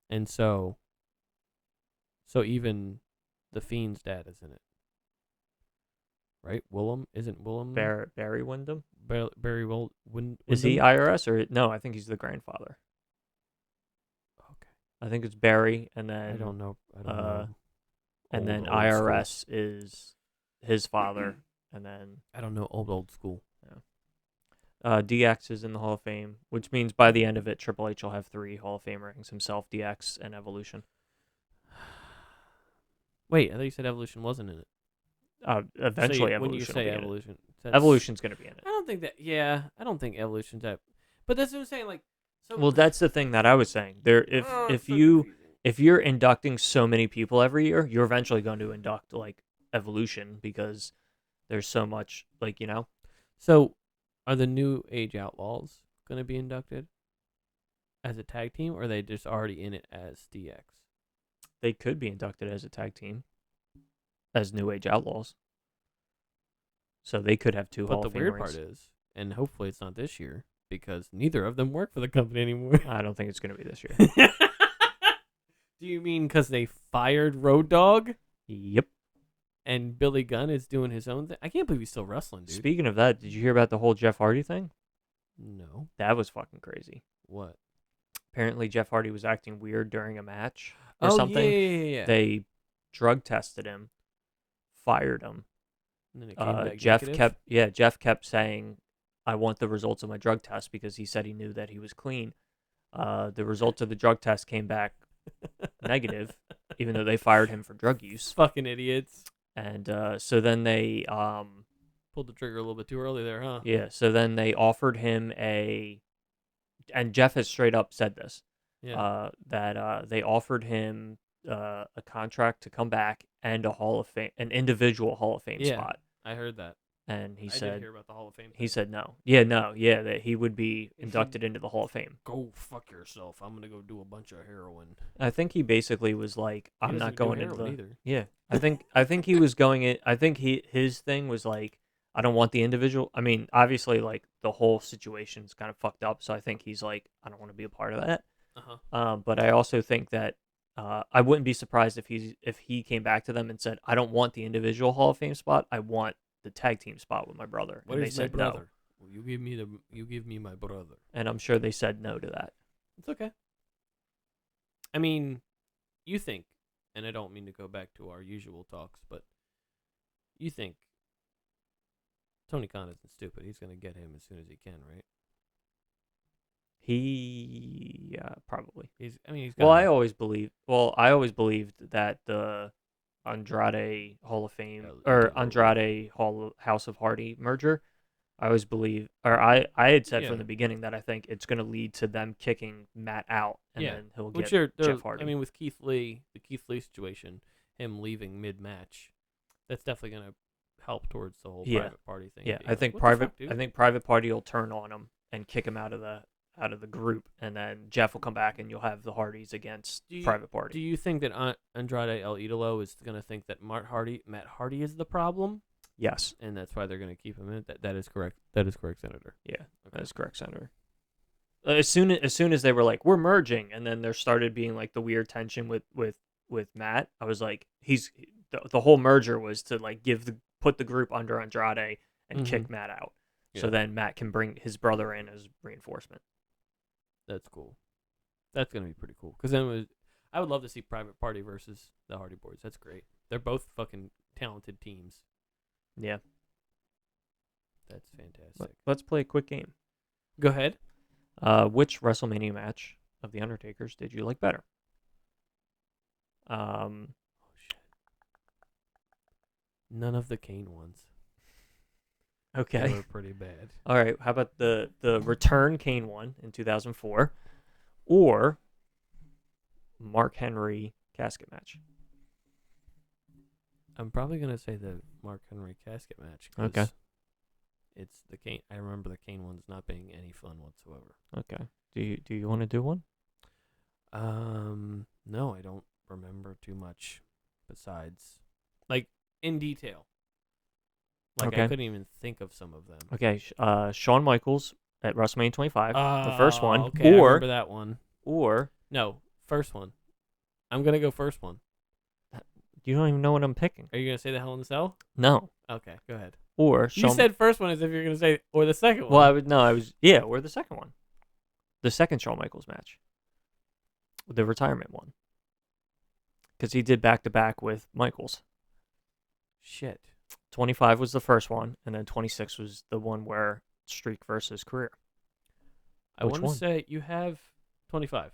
And so even the Fiend's dad is in it. Right? Willem? Isn't Willem? Barry Windham? Barry Windham? Is he IRS or no? I think he's the grandfather. Okay. I think it's Barry, and then I don't know. and then Old IRS is his father, and then I don't know old school. DX is in the Hall of Fame, which means by the end of it, Triple H will have 3 Hall of Fame rings: himself, DX, and Evolution. Wait, I thought you said Evolution wasn't in it. Eventually, so Evolution. when you say will be Evolution, in it. Evolution's going to be in it. I don't think that. Yeah, I don't think Evolution's that. But that's what I'm saying. Like, so. Well, that's the thing that I was saying. If you're inducting so many people every year, you're eventually going to induct like Evolution because there's so much So, are the New Age Outlaws going to be inducted as a tag team, or are they just already in it as DX? They could be inducted as a tag team, as New Age Outlaws. So they could have 2 Hall But of the Fame weird rings. part is, and hopefully it's not this year, because neither of them work for the company anymore. I don't think it's going to be this year. Do you mean because they fired Road Dogg? Yep. And Billy Gunn is doing his own thing? I can't believe he's still wrestling, dude. Speaking of that, did you hear about the whole Jeff Hardy thing? No. That was fucking crazy. What? Apparently, Jeff Hardy was acting weird during a match or something. Yeah. They drug tested him, fired him. And then it came back Jeff negative? Jeff kept saying, "I want the results of my drug test," because he said he knew that he was clean. The results of the drug test came back negative, even though they fired him for drug use. Fucking idiots. And so then they Pulled the trigger a little bit too early there, huh? yeah, so then they offered him and Jeff has straight up said this. Yeah. That they offered him a contract to come back and an individual Hall of Fame Yeah. spot. I heard that. And he I said did hear about the Hall of Fame. he said no. Yeah, that he would be inducted into the Hall of Fame. Go fuck yourself. I'm gonna go do a bunch of heroin. I think he basically was like, He I'm doesn't not even do going into heroin the either. Yeah. I think he was going in. I think his thing was like, I don't want the individual. I mean, obviously, like the whole situation's kind of fucked up. So I think he's like, I don't want to be a part of that. But I also think that I wouldn't be surprised if he came back to them and said, I don't want the individual Hall of Fame spot. I want the tag team spot with my brother. What and they is my said brother? no. Well, you give me my brother. And I'm sure they said no to that. It's okay. I mean, you think, and I don't mean to go back to our usual talks, but you think Tony Khan isn't stupid. He's gonna get him as soon as he can, right? He probably. He's Well, I always believed that the Andrade Hall of Fame or Andrade House of Hardy merger, I always believe, or I had said from the beginning that I think it's going to lead to them kicking Matt out, and then he'll get Jeff Hardy. I mean, with Keith Lee, the Keith Lee situation, him leaving mid-match, that's definitely going to help towards the whole private party thing. Yeah, I think Private Party will turn on him and kick him out of the group, and then Jeff will come back, and you'll have the Hardys against Private Party. Do you think that Andrade El Idolo is going to think that Matt Hardy is the problem? Yes, and that's why they're going to keep him in. That is correct. That is correct, Senator. Yeah, that is correct, Senator. As soon as they were like, we're merging, and then there started being like the weird tension with Matt, I was like, the whole merger was to like put the group under Andrade and kick Matt out. So then Matt can bring his brother in as reinforcement. That's cool. That's going to be pretty cool. Because then I would love to see Private Party versus the Hardy Boys. That's great. They're both fucking talented teams. Yeah. That's fantastic. Let's play a quick game. Go ahead. Which WrestleMania match of The Undertaker's did you like better? Oh, shit. None of the Kane ones. Okay. They were pretty bad. All right. How about the return Kane one in 2004? or Mark Henry casket match. I'm probably gonna say the Mark Henry casket match. 'Cause Okay. It's the Kane. I remember the Kane ones not being any fun whatsoever. Okay. Do you want to do one? No, I don't remember too much besides, like, in detail. Like, Okay. I couldn't even think of some of them. Okay. Shawn Michaels at WrestleMania 25, the first one, Okay, I or remember that one. No, First one. I'm gonna go first one. you don't even know what I'm picking. Are you gonna say the Hell in the Cell? No, Okay, go ahead. or You Shawn. said first one as if you're gonna say or the second one. Well, I was or the second one, the second Shawn Michaels match, the retirement one, because he did back to back with Michaels. Shit. 25 was the first one, and then 26 was the one where streak versus career. I Which want to one? say you have 25.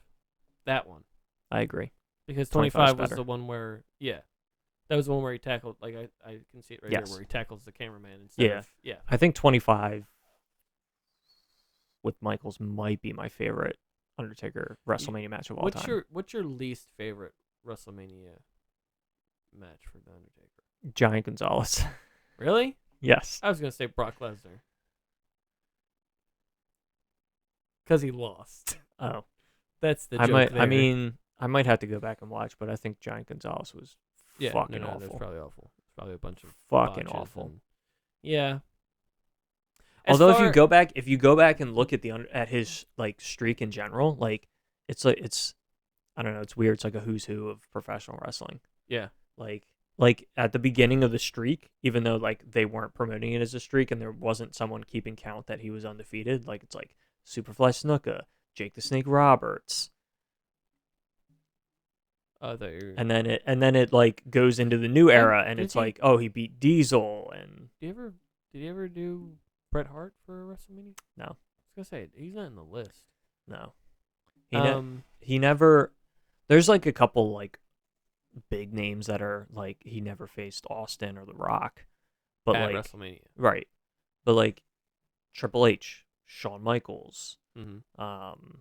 That one. I agree. Because 25 's 25 was better. the one where, that was the one where he tackled, like, I can see it right here, Yes. where he tackles the cameraman instead of, I think 25 with Michaels might be my favorite Undertaker WrestleMania match of all time. What's your least favorite WrestleMania match for The Undertaker? Giant Gonzalez. Really? Yes. I was going to say Brock Lesnar. Because he lost. Oh. That's the I joke might. there. I mean, I might have to go back and watch, but I think Giant Gonzalez was fucking That's awful. probably awful. It's probably a bunch of Fucking botches awful. and- yeah. Although if you go back and look at at his like streak in general, like it's I don't know, it's weird. It's like a who's who of professional wrestling. Yeah. Like at the beginning of the streak, even though like they weren't promoting it as a streak and there wasn't someone keeping count that he was undefeated, like it's like Superfly Snuka, Jake the Snake Roberts, and then it like goes into the new era and did it's he- like, oh, he beat Diesel and Did he ever do Bret Hart for WrestleMania? No. I was gonna say he's not in the list. no, he He never. There's like a couple like big names that are like he never faced Austin or The Rock, but at like WrestleMania. right, but like Triple H, Shawn Michaels, Mm-hmm.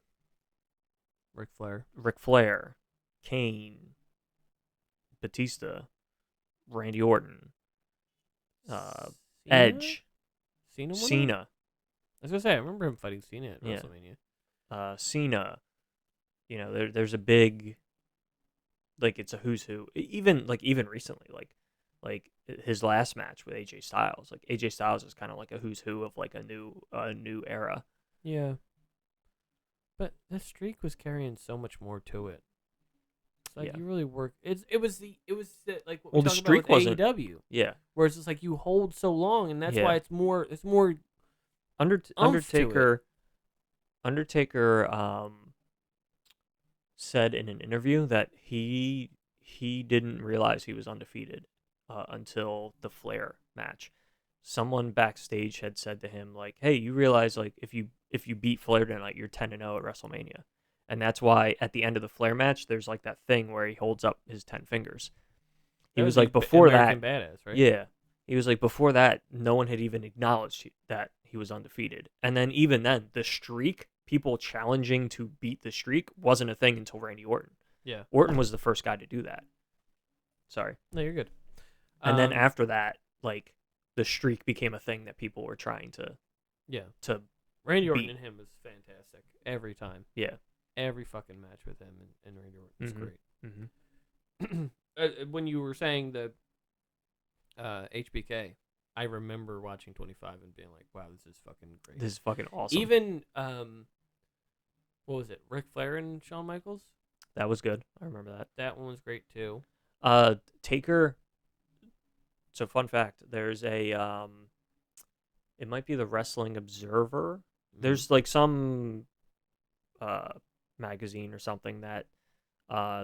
Ric Flair. Ric Flair, Kane, Batista, Randy Orton, Cena? Edge, Cena. won it? Cena, I was gonna say I remember him fighting Cena at Yeah. WrestleMania. Cena. You know, there's a big, like it's a who's who. Even recently, like his last match with AJ Styles. Like AJ Styles is kind of like a who's who of like a new era. Yeah. But the streak was carrying so much more to it. It's like Yeah. you really work. It was like what Well, we the talked streak about with wasn't- AEW, Yeah, where it's just like you hold so long, and that's Yeah. why it's more Oomph to Undertaker said in an interview that he didn't realize he was undefeated until the Flair match. Someone backstage had said to him like, "Hey, you realize like if you beat Flair tonight, you're 10-0 at WrestleMania." And that's why at the end of the Flair match, there's like that thing where he holds up his 10 fingers. He was like before American that, Badass, right? yeah. He was like before that, no one had even acknowledged that he was undefeated. And then even then, the streak, people challenging to beat the streak, wasn't a thing until Randy Orton. Yeah. Orton was the first guy to do that. Sorry. No, you're good. And then after that, like the streak became a thing that people were trying to Randy Orton beat. and him was fantastic every time. yeah. Every fucking match with him and Randy Orton was Mhm. great. Mm-hmm. When you were saying the HBK, I remember watching 25 and being like, "Wow, this is fucking great." This is fucking awesome. Even what was it? Ric Flair and Shawn Michaels. That was good. I remember that. That one was great too. Taker. So fun fact, there's a it might be the Wrestling Observer. There's like some magazine or something that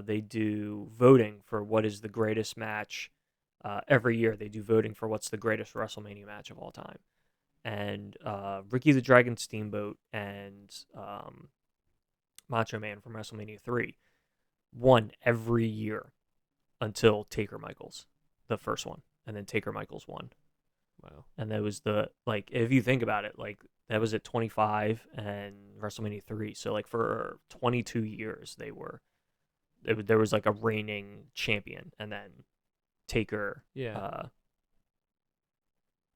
they do voting for what is the greatest match. Every year they do voting for what's the greatest WrestleMania match of all time. And Ricky the Dragon Steamboat and Macho Man from WrestleMania 3 won every year until Taker Michaels, the first one. And then Taker Michaels won. Wow. And that was if you think about it, like that was at 25 and WrestleMania 3. So like for 22 years there was like a reigning champion, and then Taker. Yeah.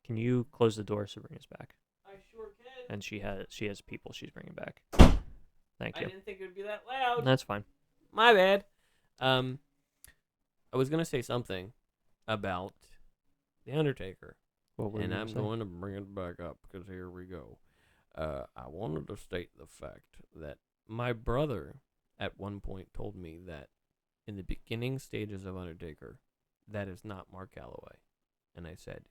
Can you close the door, Sabrina's back? I sure can. And she has people she's bringing back. Thank I you. didn't think it would be that loud. That's fine. My bad. I was gonna say something about the Undertaker, What were and you I'm saying? going to bring it back up because here we go. I wanted to state the fact that my brother at one point told me that in the beginning stages of Undertaker, that is not Mark Calloway, and I said,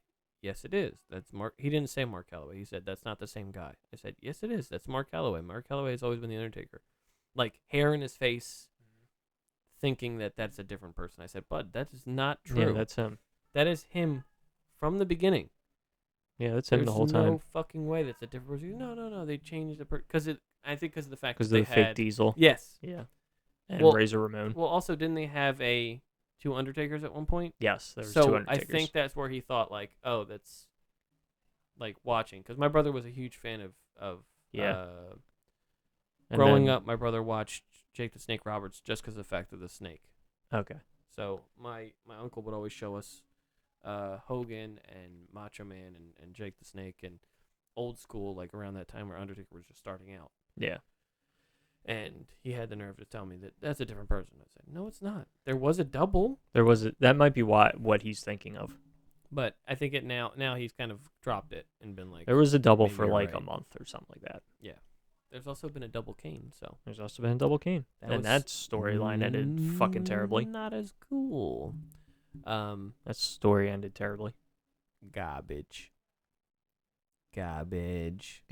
yes, it is. That's Mark. He didn't say Mark Calloway. He said that's not the same guy. I said, yes, it is. That's Mark Calloway. Mark Calloway has always been the Undertaker, like hair in his face, thinking that that's a different person. I said, Bud, that is not true. Yeah, that's him. That is him from the beginning. Yeah, that's him There's the whole no time. fucking way that's a different person. No. They changed the because I think because of the fact Because that of they the had fake Diesel. yes. Yeah. And Well- Razor Ramon. Well, also didn't they have two Undertakers at one point? Yes, there was So two I Undertakers. think that's where he thought like, oh, that's like watching because my brother was a huge fan of Yeah. And growing then- up. My brother watched Jake the Snake Roberts just because of the fact of the snake. Okay. So my uncle would always show us Hogan and Macho Man and Jake the Snake and old school, like around that time where Undertaker was just starting out. Yeah. And he had the nerve to tell me that that's a different person. I said, no, it's not. There was a double, That might be what he's thinking of. but I think now he's kind of dropped it and been like, There was a double maybe for you're like a right. month or something like that. There's also been a double Kane, so There's also been a double Kane. That And was that storyline ended fucking terribly. Not as cool. That story ended terribly. Garbage. Garbage.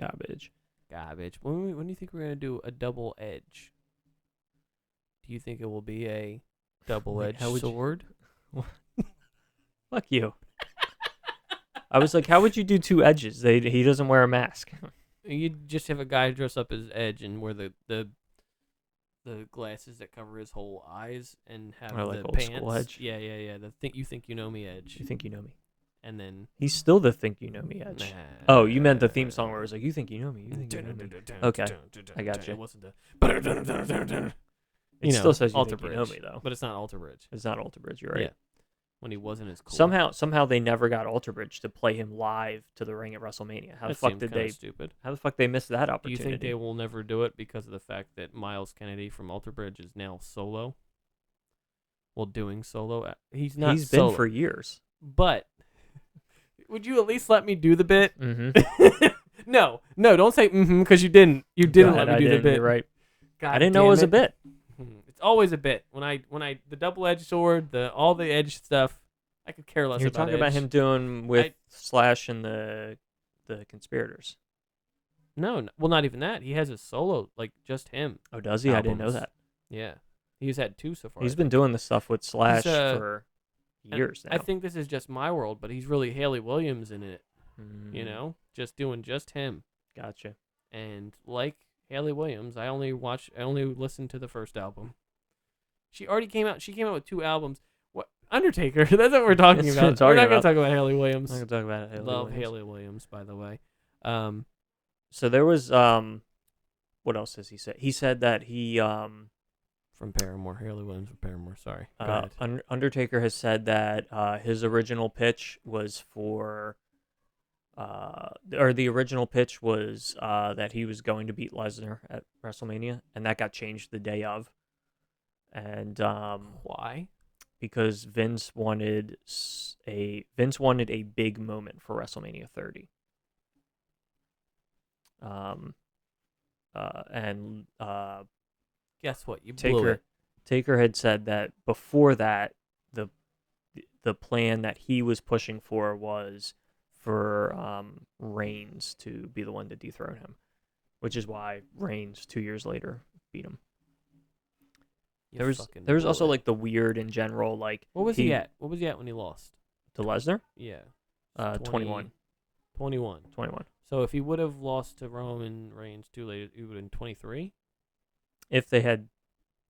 When do you think we're gonna do a double edge? Do you think it will be a double-edged how would you- sword? Fuck you. I was like, how would you do two edges? He doesn't wear a mask. You just have a guy dress up as Edge and wear the glasses that cover his whole eyes and have Or like the old pants. school Edge? Yeah. The you think you know me Edge, You think you know me? and then He's still the Think You Know Me Edge. Oh, you meant the theme song where it was like, you think you know me, you think you know me. Okay, I got you. It wasn't the. It still says you Alter think you Bridge, know me though. but it's not Alter Bridge. It's not Alter Bridge, you're right. Yeah, when he wasn't as cool. Somehow they never got Alter Bridge to play him live to the ring at WrestleMania. How the That fuck seemed did kinda they? Stupid. How the fuck they missed that Do you opportunity? think they will never do it because of the fact that Miles Kennedy from Alter Bridge is now solo? Well, doing solo, he's not. He's solo, been for years. But would you at least let me do the bit? Mm-hmm. No, don't say because you didn't. You didn't let me do the bit. You're right. God I didn't know it was a damn bit. It's always a bit. When I the double-edged sword, all the edge stuff, I could care less You're about talking about Edge. him doing with Slash and the conspirators. No, well, not even that. He has a solo, like just him. Oh, does he? I didn't know Albums. that. Yeah, he's had two so far. He's I been think. doing this stuff with Slash for And years now. I think this is just my world, but he's really Haley Williams in it. Mm, You know, just doing just him. Gotcha. And like Haley Williams, I only listened to the first album. She already came out. She came out with two albums. What Undertaker? That's what we're talking That's about. what I'm We're not talking gonna about. talk about Haley Williams. I'm not gonna talk about it. Haley Love Williams. Haley Williams, by the way. So there was what else does he say? He said that he From Paramore, Haley Williams from Paramore. Sorry. Go ahead. Undertaker has said that his original pitch was for the original pitch was that he was going to beat Lesnar at WrestleMania, and that got changed the day of. And Why? because Vince wanted a big moment for WrestleMania 30. And Guess what? You blew it. Taker had said that before that, the plan that he was pushing for was for Reigns to be the one to dethrone him, which is why Reigns 2 years later beat him. You There was fucking there was blew also it. like the weird in general, like What was he at? What was he at when he lost? to Lesnar. Yeah. 21. 21. 21. So if he would have lost to Roman Reigns too late, he would have been 23. If they had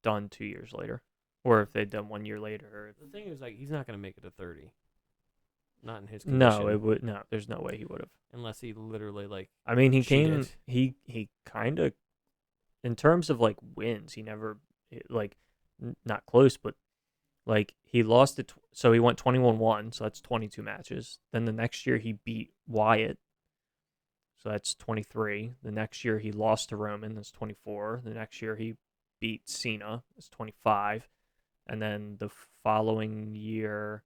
done 2 years later, or if they'd done 1 year later. The thing is, like, he's not gonna make it to 30. Not in his condition. No, it would no. There's no way he would have. Unless he literally like. I mean, he cheated. he kind of, in terms of like wins, he never like not close, but like he lost it. So he went 21-1, so that's 22 matches. Then the next year he beat Wyatt, so that's 23. The next year he lost to Roman, that's 24. The next year he beat Cena, that's 25. And then the following year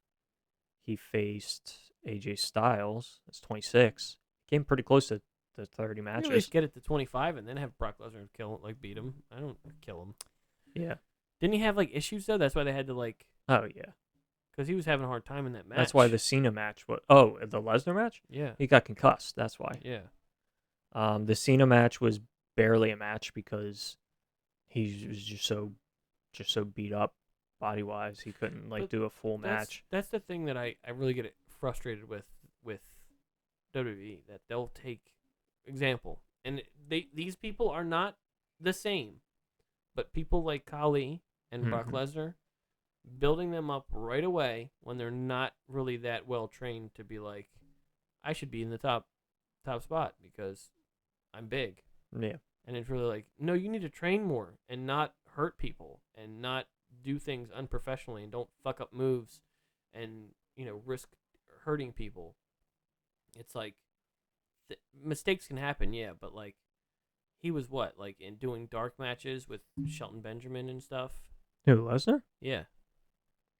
he faced AJ Styles, that's 26. Came pretty close to the 30 You matches. at least get it to 25 and then have Brock Lesnar beat him. I don't kill him. Yeah. Didn't he have like issues though? That's why they had to like. Oh yeah. Because he was having a hard time in that match. That's why the Cena match was. Oh, the Lesnar match. Yeah. He got concussed. That's why. Yeah. The Cena match was barely a match because he was just so beat up body wise. He couldn't like But do a full match. That's the thing that I really get frustrated with WWE, that they'll take example, and these people are not the same, but people like Khali and Brock Lesnar, building them up right away when they're not really that well trained to be like, I should be in the top spot because I'm big. Yeah. And it's really like, no, you need to train more and not hurt people and not do things unprofessionally and don't fuck up moves and, risk hurting people. It's like, mistakes can happen, yeah, but like, he was what, like in doing dark matches with Shelton Benjamin and stuff? Who, Lesnar? Yeah.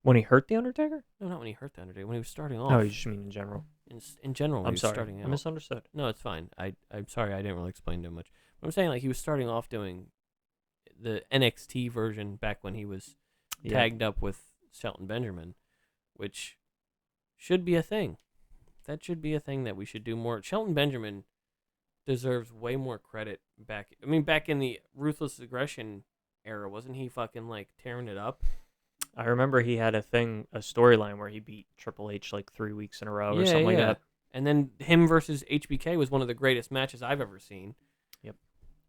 When he hurt the Undertaker? No, not when he hurt the Undertaker. When he was starting off. Oh, you just mean in general. In general, when I'm he was sorry. starting I out. misunderstood. No, it's fine. I'm sorry, I didn't really explain too much. But I'm saying like he was starting off doing the NXT version back when he was tagged up with Shelton Benjamin, which should be a thing. That should be a thing that we should do more. Shelton Benjamin deserves way more credit back. I mean, back in the Ruthless Aggression era, wasn't he fucking like tearing it up? I remember he had a storyline where he beat Triple H like 3 weeks in a row or something like that. And then him versus HBK was one of the greatest matches I've ever seen. Yep.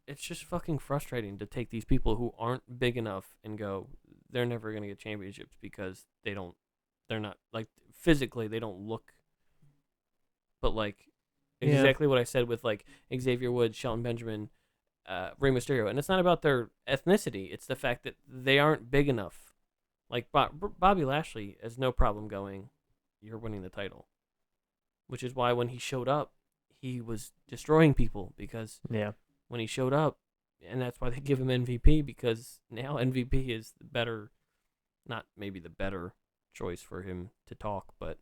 It's just fucking frustrating to take these people who aren't big enough and go, they're never going to get championships because they're not, like, physically, they don't look. But, like, exactly what I said with, like, Xavier Woods, Shelton Benjamin, Rey Mysterio. And it's not about their ethnicity. It's the fact that they aren't big enough. Like, Bobby Lashley has no problem going, you're winning the title. Which is why when he showed up, he was destroying people because when he showed up, and that's why they give him MVP, because now MVP is the better, not maybe the better choice for him to talk, but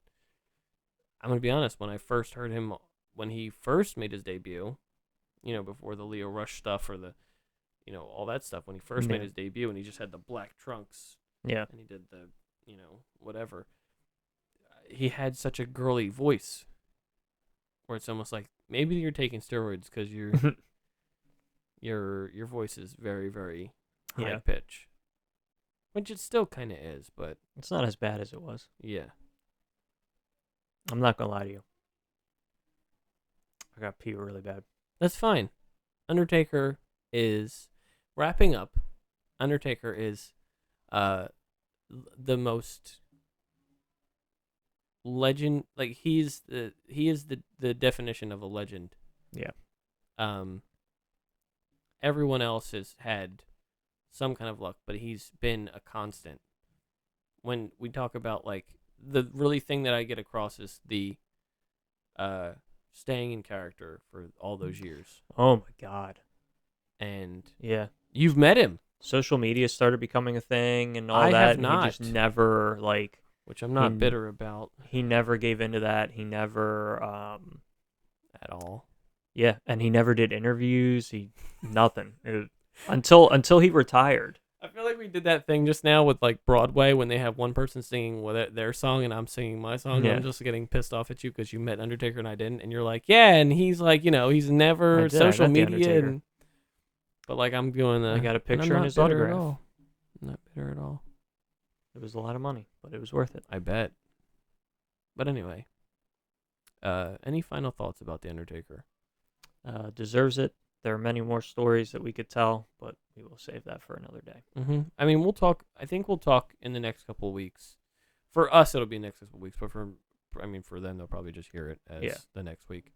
I'm going to be honest, when I first heard him, when he first made his debut, before the Leo Rush stuff or the, all that stuff, when he first made his debut and he just had the black trunks, and he did the, whatever, he had such a girly voice where it's almost like maybe you're taking steroids because your voice is very, very high pitch, which it still kind of is, but it's not as bad as it was. Yeah. I'm not gonna lie to you. I got pee really bad. That's fine. Undertaker is wrapping up. Undertaker is the most legend, like he is the definition of a legend. Yeah. Everyone else has had some kind of luck, but he's been a constant. When we talk about like the really thing that I get across is the staying in character for all those years. Oh my god. And you've met him. Social media started becoming a thing and all I that. have not. He just never which I'm not bitter about. He never gave into that. He never at all. Yeah, and he never did interviews. Nothing until he retired. I feel like we did that thing just now with like Broadway when they have one person singing their song and I'm singing my song. Yeah. And I'm just getting pissed off at you because you met Undertaker and I didn't, and you're like, yeah, and he's like, he's never social media, but like I'm doing I got a picture in his autograph. I'm not bitter at all. It was a lot of money, but it was worth it. I bet. But anyway, any final thoughts about the Undertaker? Deserves it. There are many more stories that we could tell, but we will save that for another day. Mm-hmm. I mean, we'll talk. I think we'll talk in the next couple of weeks. For us, it'll be the next couple of weeks, but for I mean, for them, they'll probably just hear it as Yeah. the next week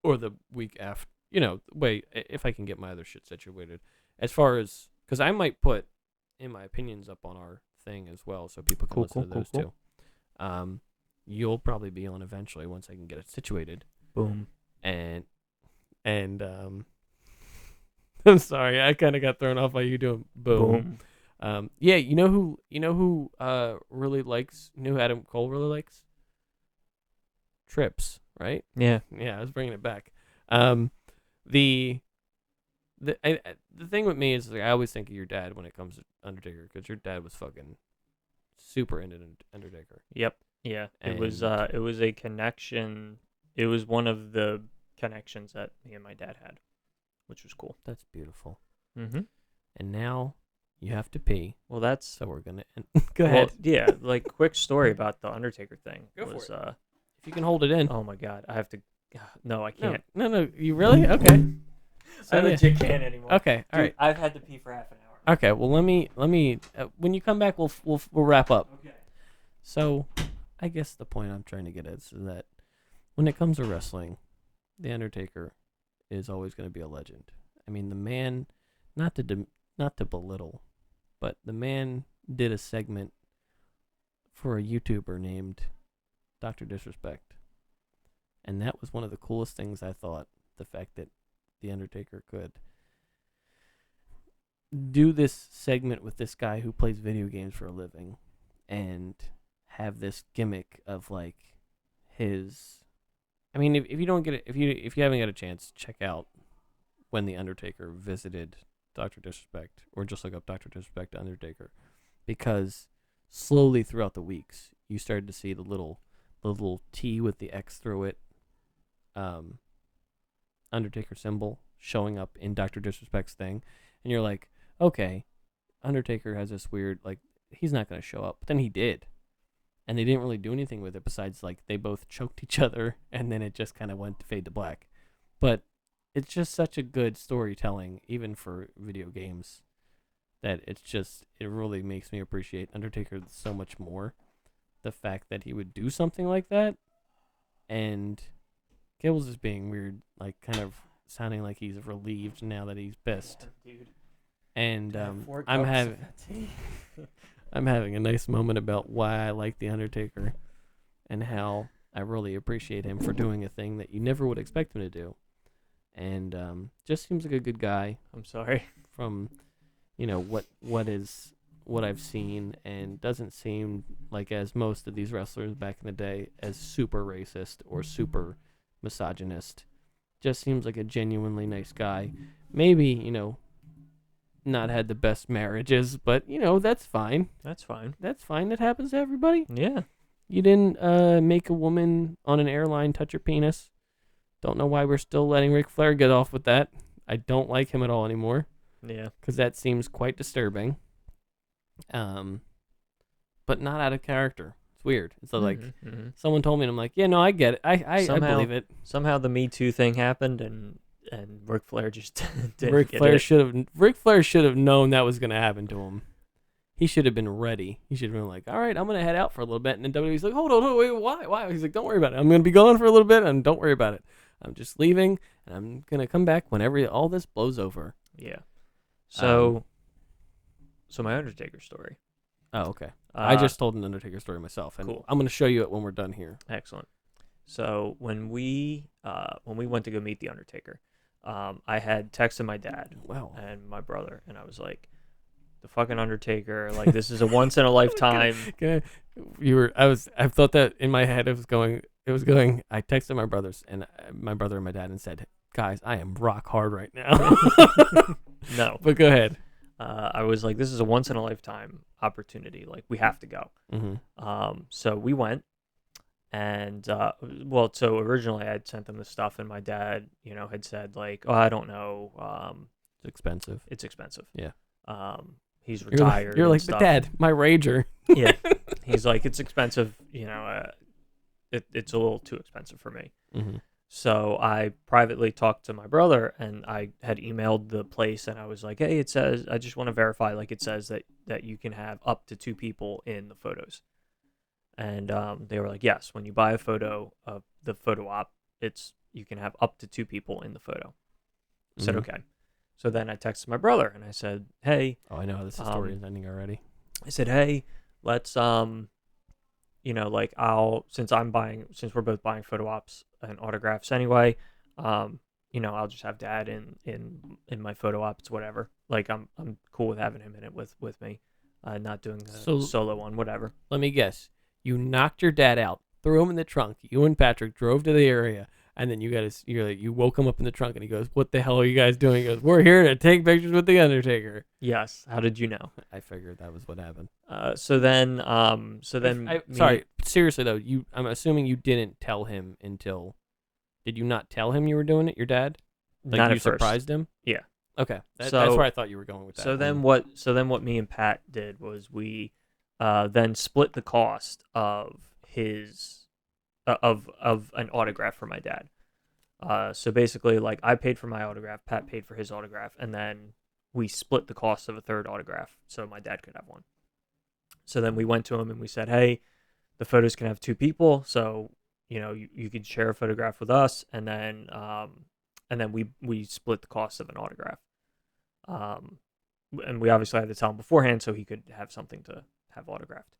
or the week after. You know, wait, if I can get my other shit situated. As far as, because I might put in my opinions up on our thing as well, so people can listen to those too. You'll probably be on eventually once I can get it situated. Boom. And I'm sorry, I kind of got thrown off by you doing boom. Yeah, you know who really likes, who Adam Cole really likes? Trips, right? Yeah. Yeah, I was bringing it back. The thing with me is, like, I always think of your dad when it comes to Undertaker, because your dad was fucking super into Undertaker. Yep. Yeah. It was And- it was a connection. It was one of the connections that me and my dad had, which was cool. That's beautiful. Mm-hmm. And now you have to pee, Well, that's so we're gonna go ahead. Well, yeah, like quick story about the Undertaker thing Go for was it. If you can hold it in. oh my god, I have to no, I no, can't. no, you really? Okay. So, I yeah. legit can't anymore. Okay, all right. I've had to pee for half an hour. Okay, well let me when you come back we'll wrap up. Okay. So, I guess the point I'm trying to get at is that when it comes to wrestling, the Undertaker is always going to be a legend. I mean, the man, not to belittle, but the man did a segment for a YouTuber named Dr. Disrespect, and that was one of the coolest things I thought. The fact that the Undertaker could do this segment with this guy who plays video games for a living and have this gimmick of like his, I mean, if you don't get it, if you haven't got a chance, check out when the Undertaker visited Dr. Disrespect, or just look up Dr. Disrespect Undertaker, because slowly throughout the weeks you started to see the little T with the X through it Undertaker symbol showing up in Dr. Disrespect's thing, and you're like, okay, Undertaker has this weird, like, he's not going to show up, but then he did, and they didn't really do anything with it besides, like, they both choked each other, and then it just kind of went to fade to black. But it's just such a good storytelling, even for video games, that it really makes me appreciate Undertaker so much more. The fact that he would do something like that, and Gable's just being weird, like kind of sounding like he's relieved now that he's pissed. Dude. And I'm having a nice moment about why I like the Undertaker, and how I really appreciate him for doing a thing that you never would expect him to do, and just seems like a good guy. I'm sorry. From, what I've seen, and doesn't seem like, as most of these wrestlers back in the day, as super racist or super misogynist. Just seems like a genuinely nice guy. Maybe, not had the best marriages, but, that's fine. That's fine. That's fine. That happens to everybody. Yeah. You didn't make a woman on an airline touch your penis. Don't know why we're still letting Ric Flair get off with that. I don't like him at all anymore, Yeah. because that seems quite disturbing. But not out of character. It's weird. It's like someone told me, and I'm like, yeah, no, I get it. I believe it. Somehow the Me Too thing happened, and Ric Flair just didn't Ric get Flair it. should have known that was going to happen to him. He should have been ready. He should have been like, all right, I'm going to head out for a little bit. And then WWE's like, hold on, wait, why? He's like, don't worry about it. I'm going to be gone for a little bit, and don't worry about it. I'm just leaving, and I'm going to come back whenever all this blows over. Yeah. So my Undertaker story. Oh, okay. I just told an Undertaker story myself, and Cool. I'm going to show you it when we're done here. Excellent. So when we went to go meet the Undertaker, I had texted my dad Wow. and my brother, and I was like, the fucking Undertaker, like, this is a once in a lifetime. Okay. I thought that in my head. It was going. I texted my brothers and my brother and my dad and said, guys, I am rock hard right now. No. But go ahead. I was like, this is a once in a lifetime opportunity. Like, we have to go. Mm-hmm. So we went, and so originally I had sent them the stuff, and my dad, had said like, oh, I don't know, It's expensive. it's expensive. Yeah. He's retired. You're and like, but stuff. Dad, my Rager. Yeah. He's like, it's expensive. It's a little too expensive for me. Mm-hmm. So I privately talked to my brother, and I had emailed the place, and I was like, hey, it says, I just want to verify, like, it says that you can have up to 2 people in the photos. And they were like, yes, when you buy a photo of the photo op, you can have up to 2 people in the photo. I said, Mhm. okay. So then I texted my brother and I said, hey, Oh, I know how this story is ending already. I said, hey, let's like since we're both buying photo ops and autographs anyway, I'll just have Dad in my photo ops, whatever. Like I'm cool with having him in it with me, not doing the So- solo one, whatever. Let me guess. You knocked your dad out, threw him in the trunk. You and Patrick drove to the area, and then you woke him up in the trunk, and he goes, "What the hell are you guys doing?" He goes, "We're here to take pictures with the Undertaker." Yes. How did you know? I figured that was what happened. Sorry. Seriously though, I'm assuming you didn't tell him until. Did you not tell him you were doing it, your dad? Like Not you at first. surprised him? Yeah. Okay, that's So- where I thought you were going with that. So then what me and Pat did was we then split the cost of his of an autograph for my dad. So basically, like, I paid for my autograph, Pat paid for his autograph, and then we split the cost of a third autograph so my dad could have one. So then we went to him and we said, hey, the photos can have 2 people, so you could share a photograph with us, and then we split the cost of an autograph. And we obviously had to tell him beforehand so he could have something to have autographed.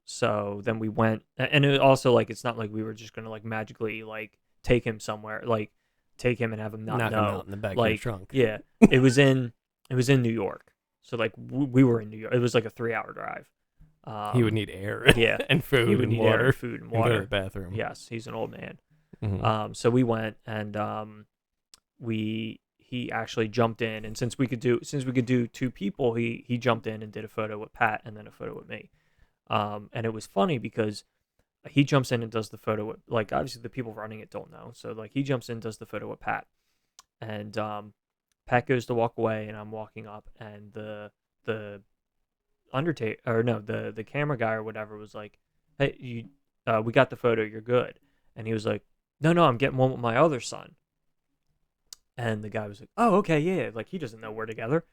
So then we went, and it also, like, it's not like we were just gonna, like, magically, like, take him somewhere, like take him and have him not knock know. him out in the back of the Like, trunk. yeah, it was in New York, so like we were in New York. It was like a 3-hour drive. He would need air, yeah, and food, he would and need water, air, food, and and go to water. the bathroom. Yes, he's an old man. Mhm. So we went, and he actually jumped in, and since we could do 2 people, he jumped in and did a photo with Pat and then a photo with me. And it was funny because he jumps in and does the photo with, like, obviously the people running it don't know, so like he jumps in and does the photo with Pat, and Pat goes to walk away, and I'm walking up, and the the camera guy or whatever was like, hey, we got the photo, you're good. And he was like, no, I'm getting one with my other son. And the guy was like, oh, okay, yeah, like he doesn't know we're together.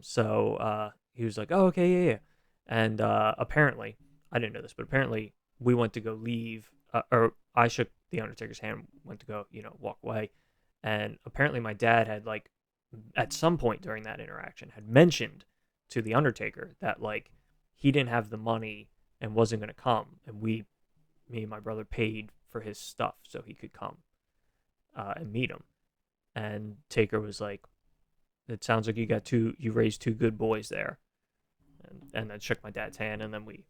So he was like, oh, okay, yeah. And apparently, I didn't know this, but apparently we went to go leave, or I shook the Undertaker's hand, went to go, walk away. And apparently my dad had, like, at some point during that interaction, had mentioned to the Undertaker that, like, he didn't have the money and wasn't going to come. And me and my brother paid for his stuff so he could come and meet him. And Taker was like, it sounds like you raised 2 good boys there. And then shook my dad's hand, and then we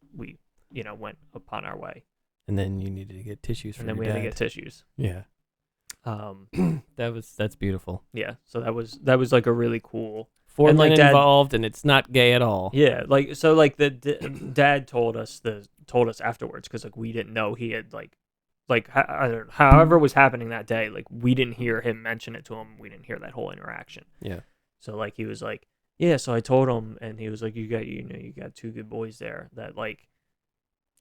went upon our way. And then you needed to get tissues for And then your we dad. had to get tissues. Yeah. That's beautiful. Yeah. So that was like a really cool. 4 and, men like, Dad, involved, and it's not gay at all. Yeah, like, so, like, the dad told us afterwards, because, like, we didn't know he had, like I don't know, however it was happening that day, like, we didn't hear him mention it to him. We didn't hear that whole interaction. Yeah. So, like, he was like, yeah. So I told him, and he was like, you got 2 good boys there. That, like,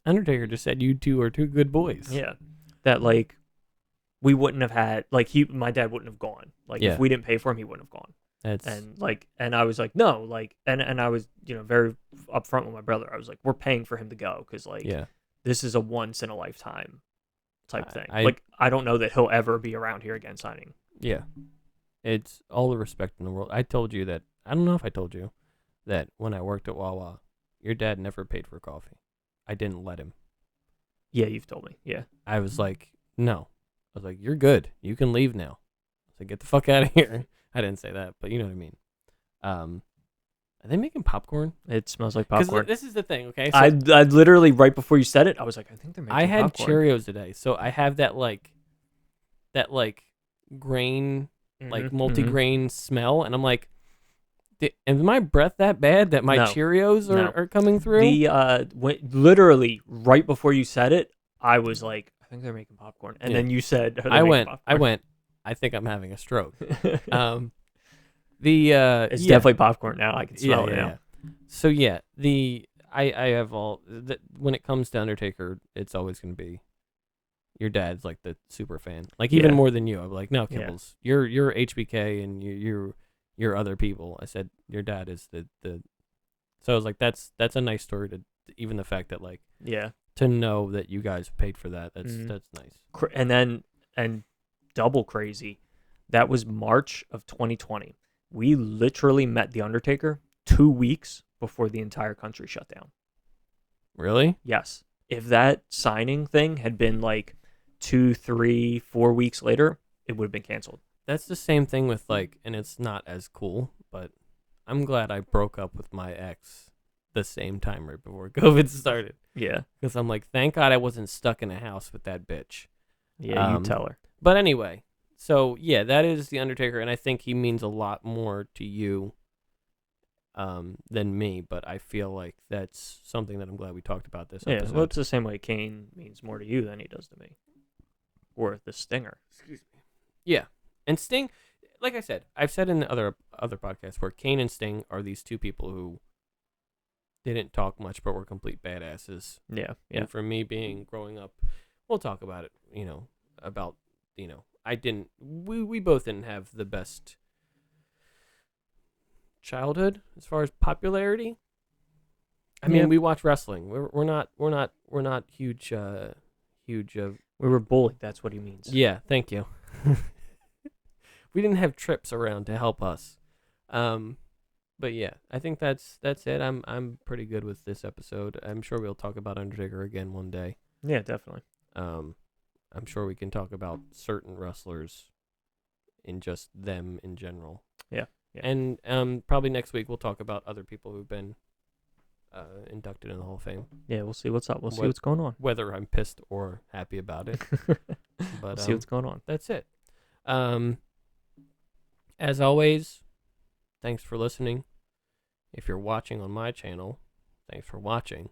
Undertaker just said you 2 are 2 good boys. yeah, that, like, we wouldn't have had, like, my dad wouldn't have gone. Like, Yeah. if we didn't pay for him, he wouldn't have gone. That's And I was like, no, like, and I was, very upfront with my brother. I was like, we're paying for him to go, because, like, yeah. this is a once in a lifetime type thing. I- Like, I don't know that he'll ever be around here again signing. Yeah. It's all the respect in the world. I told you that. I don't know if I told you that when I worked at Wawa, your dad never paid for coffee. I didn't let him. Yeah, you've told me. Yeah. I was like, no. I was like, you're good. You can leave now. I was like, get the fuck out of here. I didn't say that, but you know what I mean. Are they making popcorn? It smells like 'Cause popcorn. this is the thing, okay? So I literally, right before you said it, I was like, I think they're making I had popcorn. Cheerios today, so I have that grain, like Mhm, multi-grain smell, and I'm like, is my breath that bad that my No. Cheerios No. are coming through? Literally right before you said it, I was like, I think they're making popcorn. And Yeah. then you said, "Are they I making went, popcorn?" I think I'm having a stroke. It's Yeah. definitely popcorn now. I can smell it now. Yeah. So yeah, I have when it comes to Undertaker, it's always going to be your dad's like the super fan, like even Yeah. more than you. I'm like, no, Yeah. Kibbles, you're HBK and you're other people. I said your dad is the. So I was like, that's a nice story even the fact that like Yeah. to know that you guys paid for that, that's nice. And double crazy. That was March of 2020. We literally met The Undertaker 2 weeks before the entire country shut down. Really? Yes. If that signing thing had been like 2, 3, 4 weeks later, it would have been canceled. That's the same thing with like, and it's not as cool, but I'm glad I broke up with my ex the same time right before COVID started. Yeah. Because I'm like, thank God I wasn't stuck in a house with that bitch. Yeah, you tell her. But anyway, so yeah, that is The Undertaker, and I think he means a lot more to you than me, but I feel like that's something that I'm glad we talked about this Yeah, episode. well, it's the same way Kane means more to you than he does to me. Or the Stinger. Excuse me. Yeah. And Sting, like I said, I've said in the other podcasts where Kane and Sting are these two people who didn't talk much but were complete badasses. Yeah. And for me growing up, we'll talk about it, we both didn't have the best childhood as far as popularity. I mean, we watch wrestling. We're not huge We were bullied, that's what he means. Yeah, thank you. We didn't have trips around to help us. But yeah, I think that's it. I'm pretty good with this episode. I'm sure we'll talk about Undertaker again one day. Yeah, definitely. I'm sure we can talk about certain wrestlers in just them in general. Yeah. And probably next week we'll talk about other people who've been inducted in the Hall of Fame. Yeah, we'll see what's up. We'll see what's going on. Whether I'm pissed or happy about it. But we'll see what's going on. That's it. As always, thanks for listening. If you're watching on my channel, thanks for watching.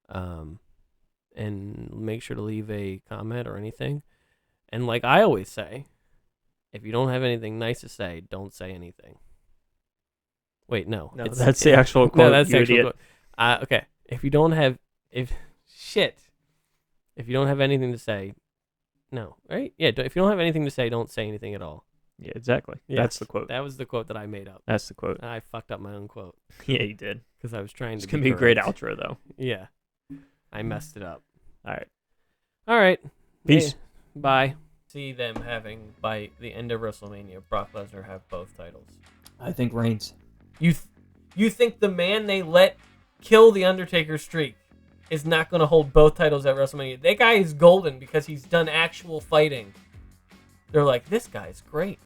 And make sure to leave a comment or anything. And like I always say, if you don't have anything nice to say, don't say anything. Wait, no. That's the actual quote. No, that's the you actual idiot. quote. Okay. If you don't have anything to say, no, right? Yeah, if you don't have anything to say, don't say anything at all. Yeah, exactly. Yes, That's the quote. That was the quote that I made up. That's the quote. I fucked up my own quote Yeah, you did. because I was trying It's to. going to be a great correct. outro, though. Yeah, I messed it up. All right. All right. Peace. Hey, bye. See them having by the end of WrestleMania, Brock Lesnar have both titles. I think Reigns. You think the man they let kill the Undertaker streak is not going to hold both titles at WrestleMania? That guy is golden because he's done actual fighting. They're like, this guy's great.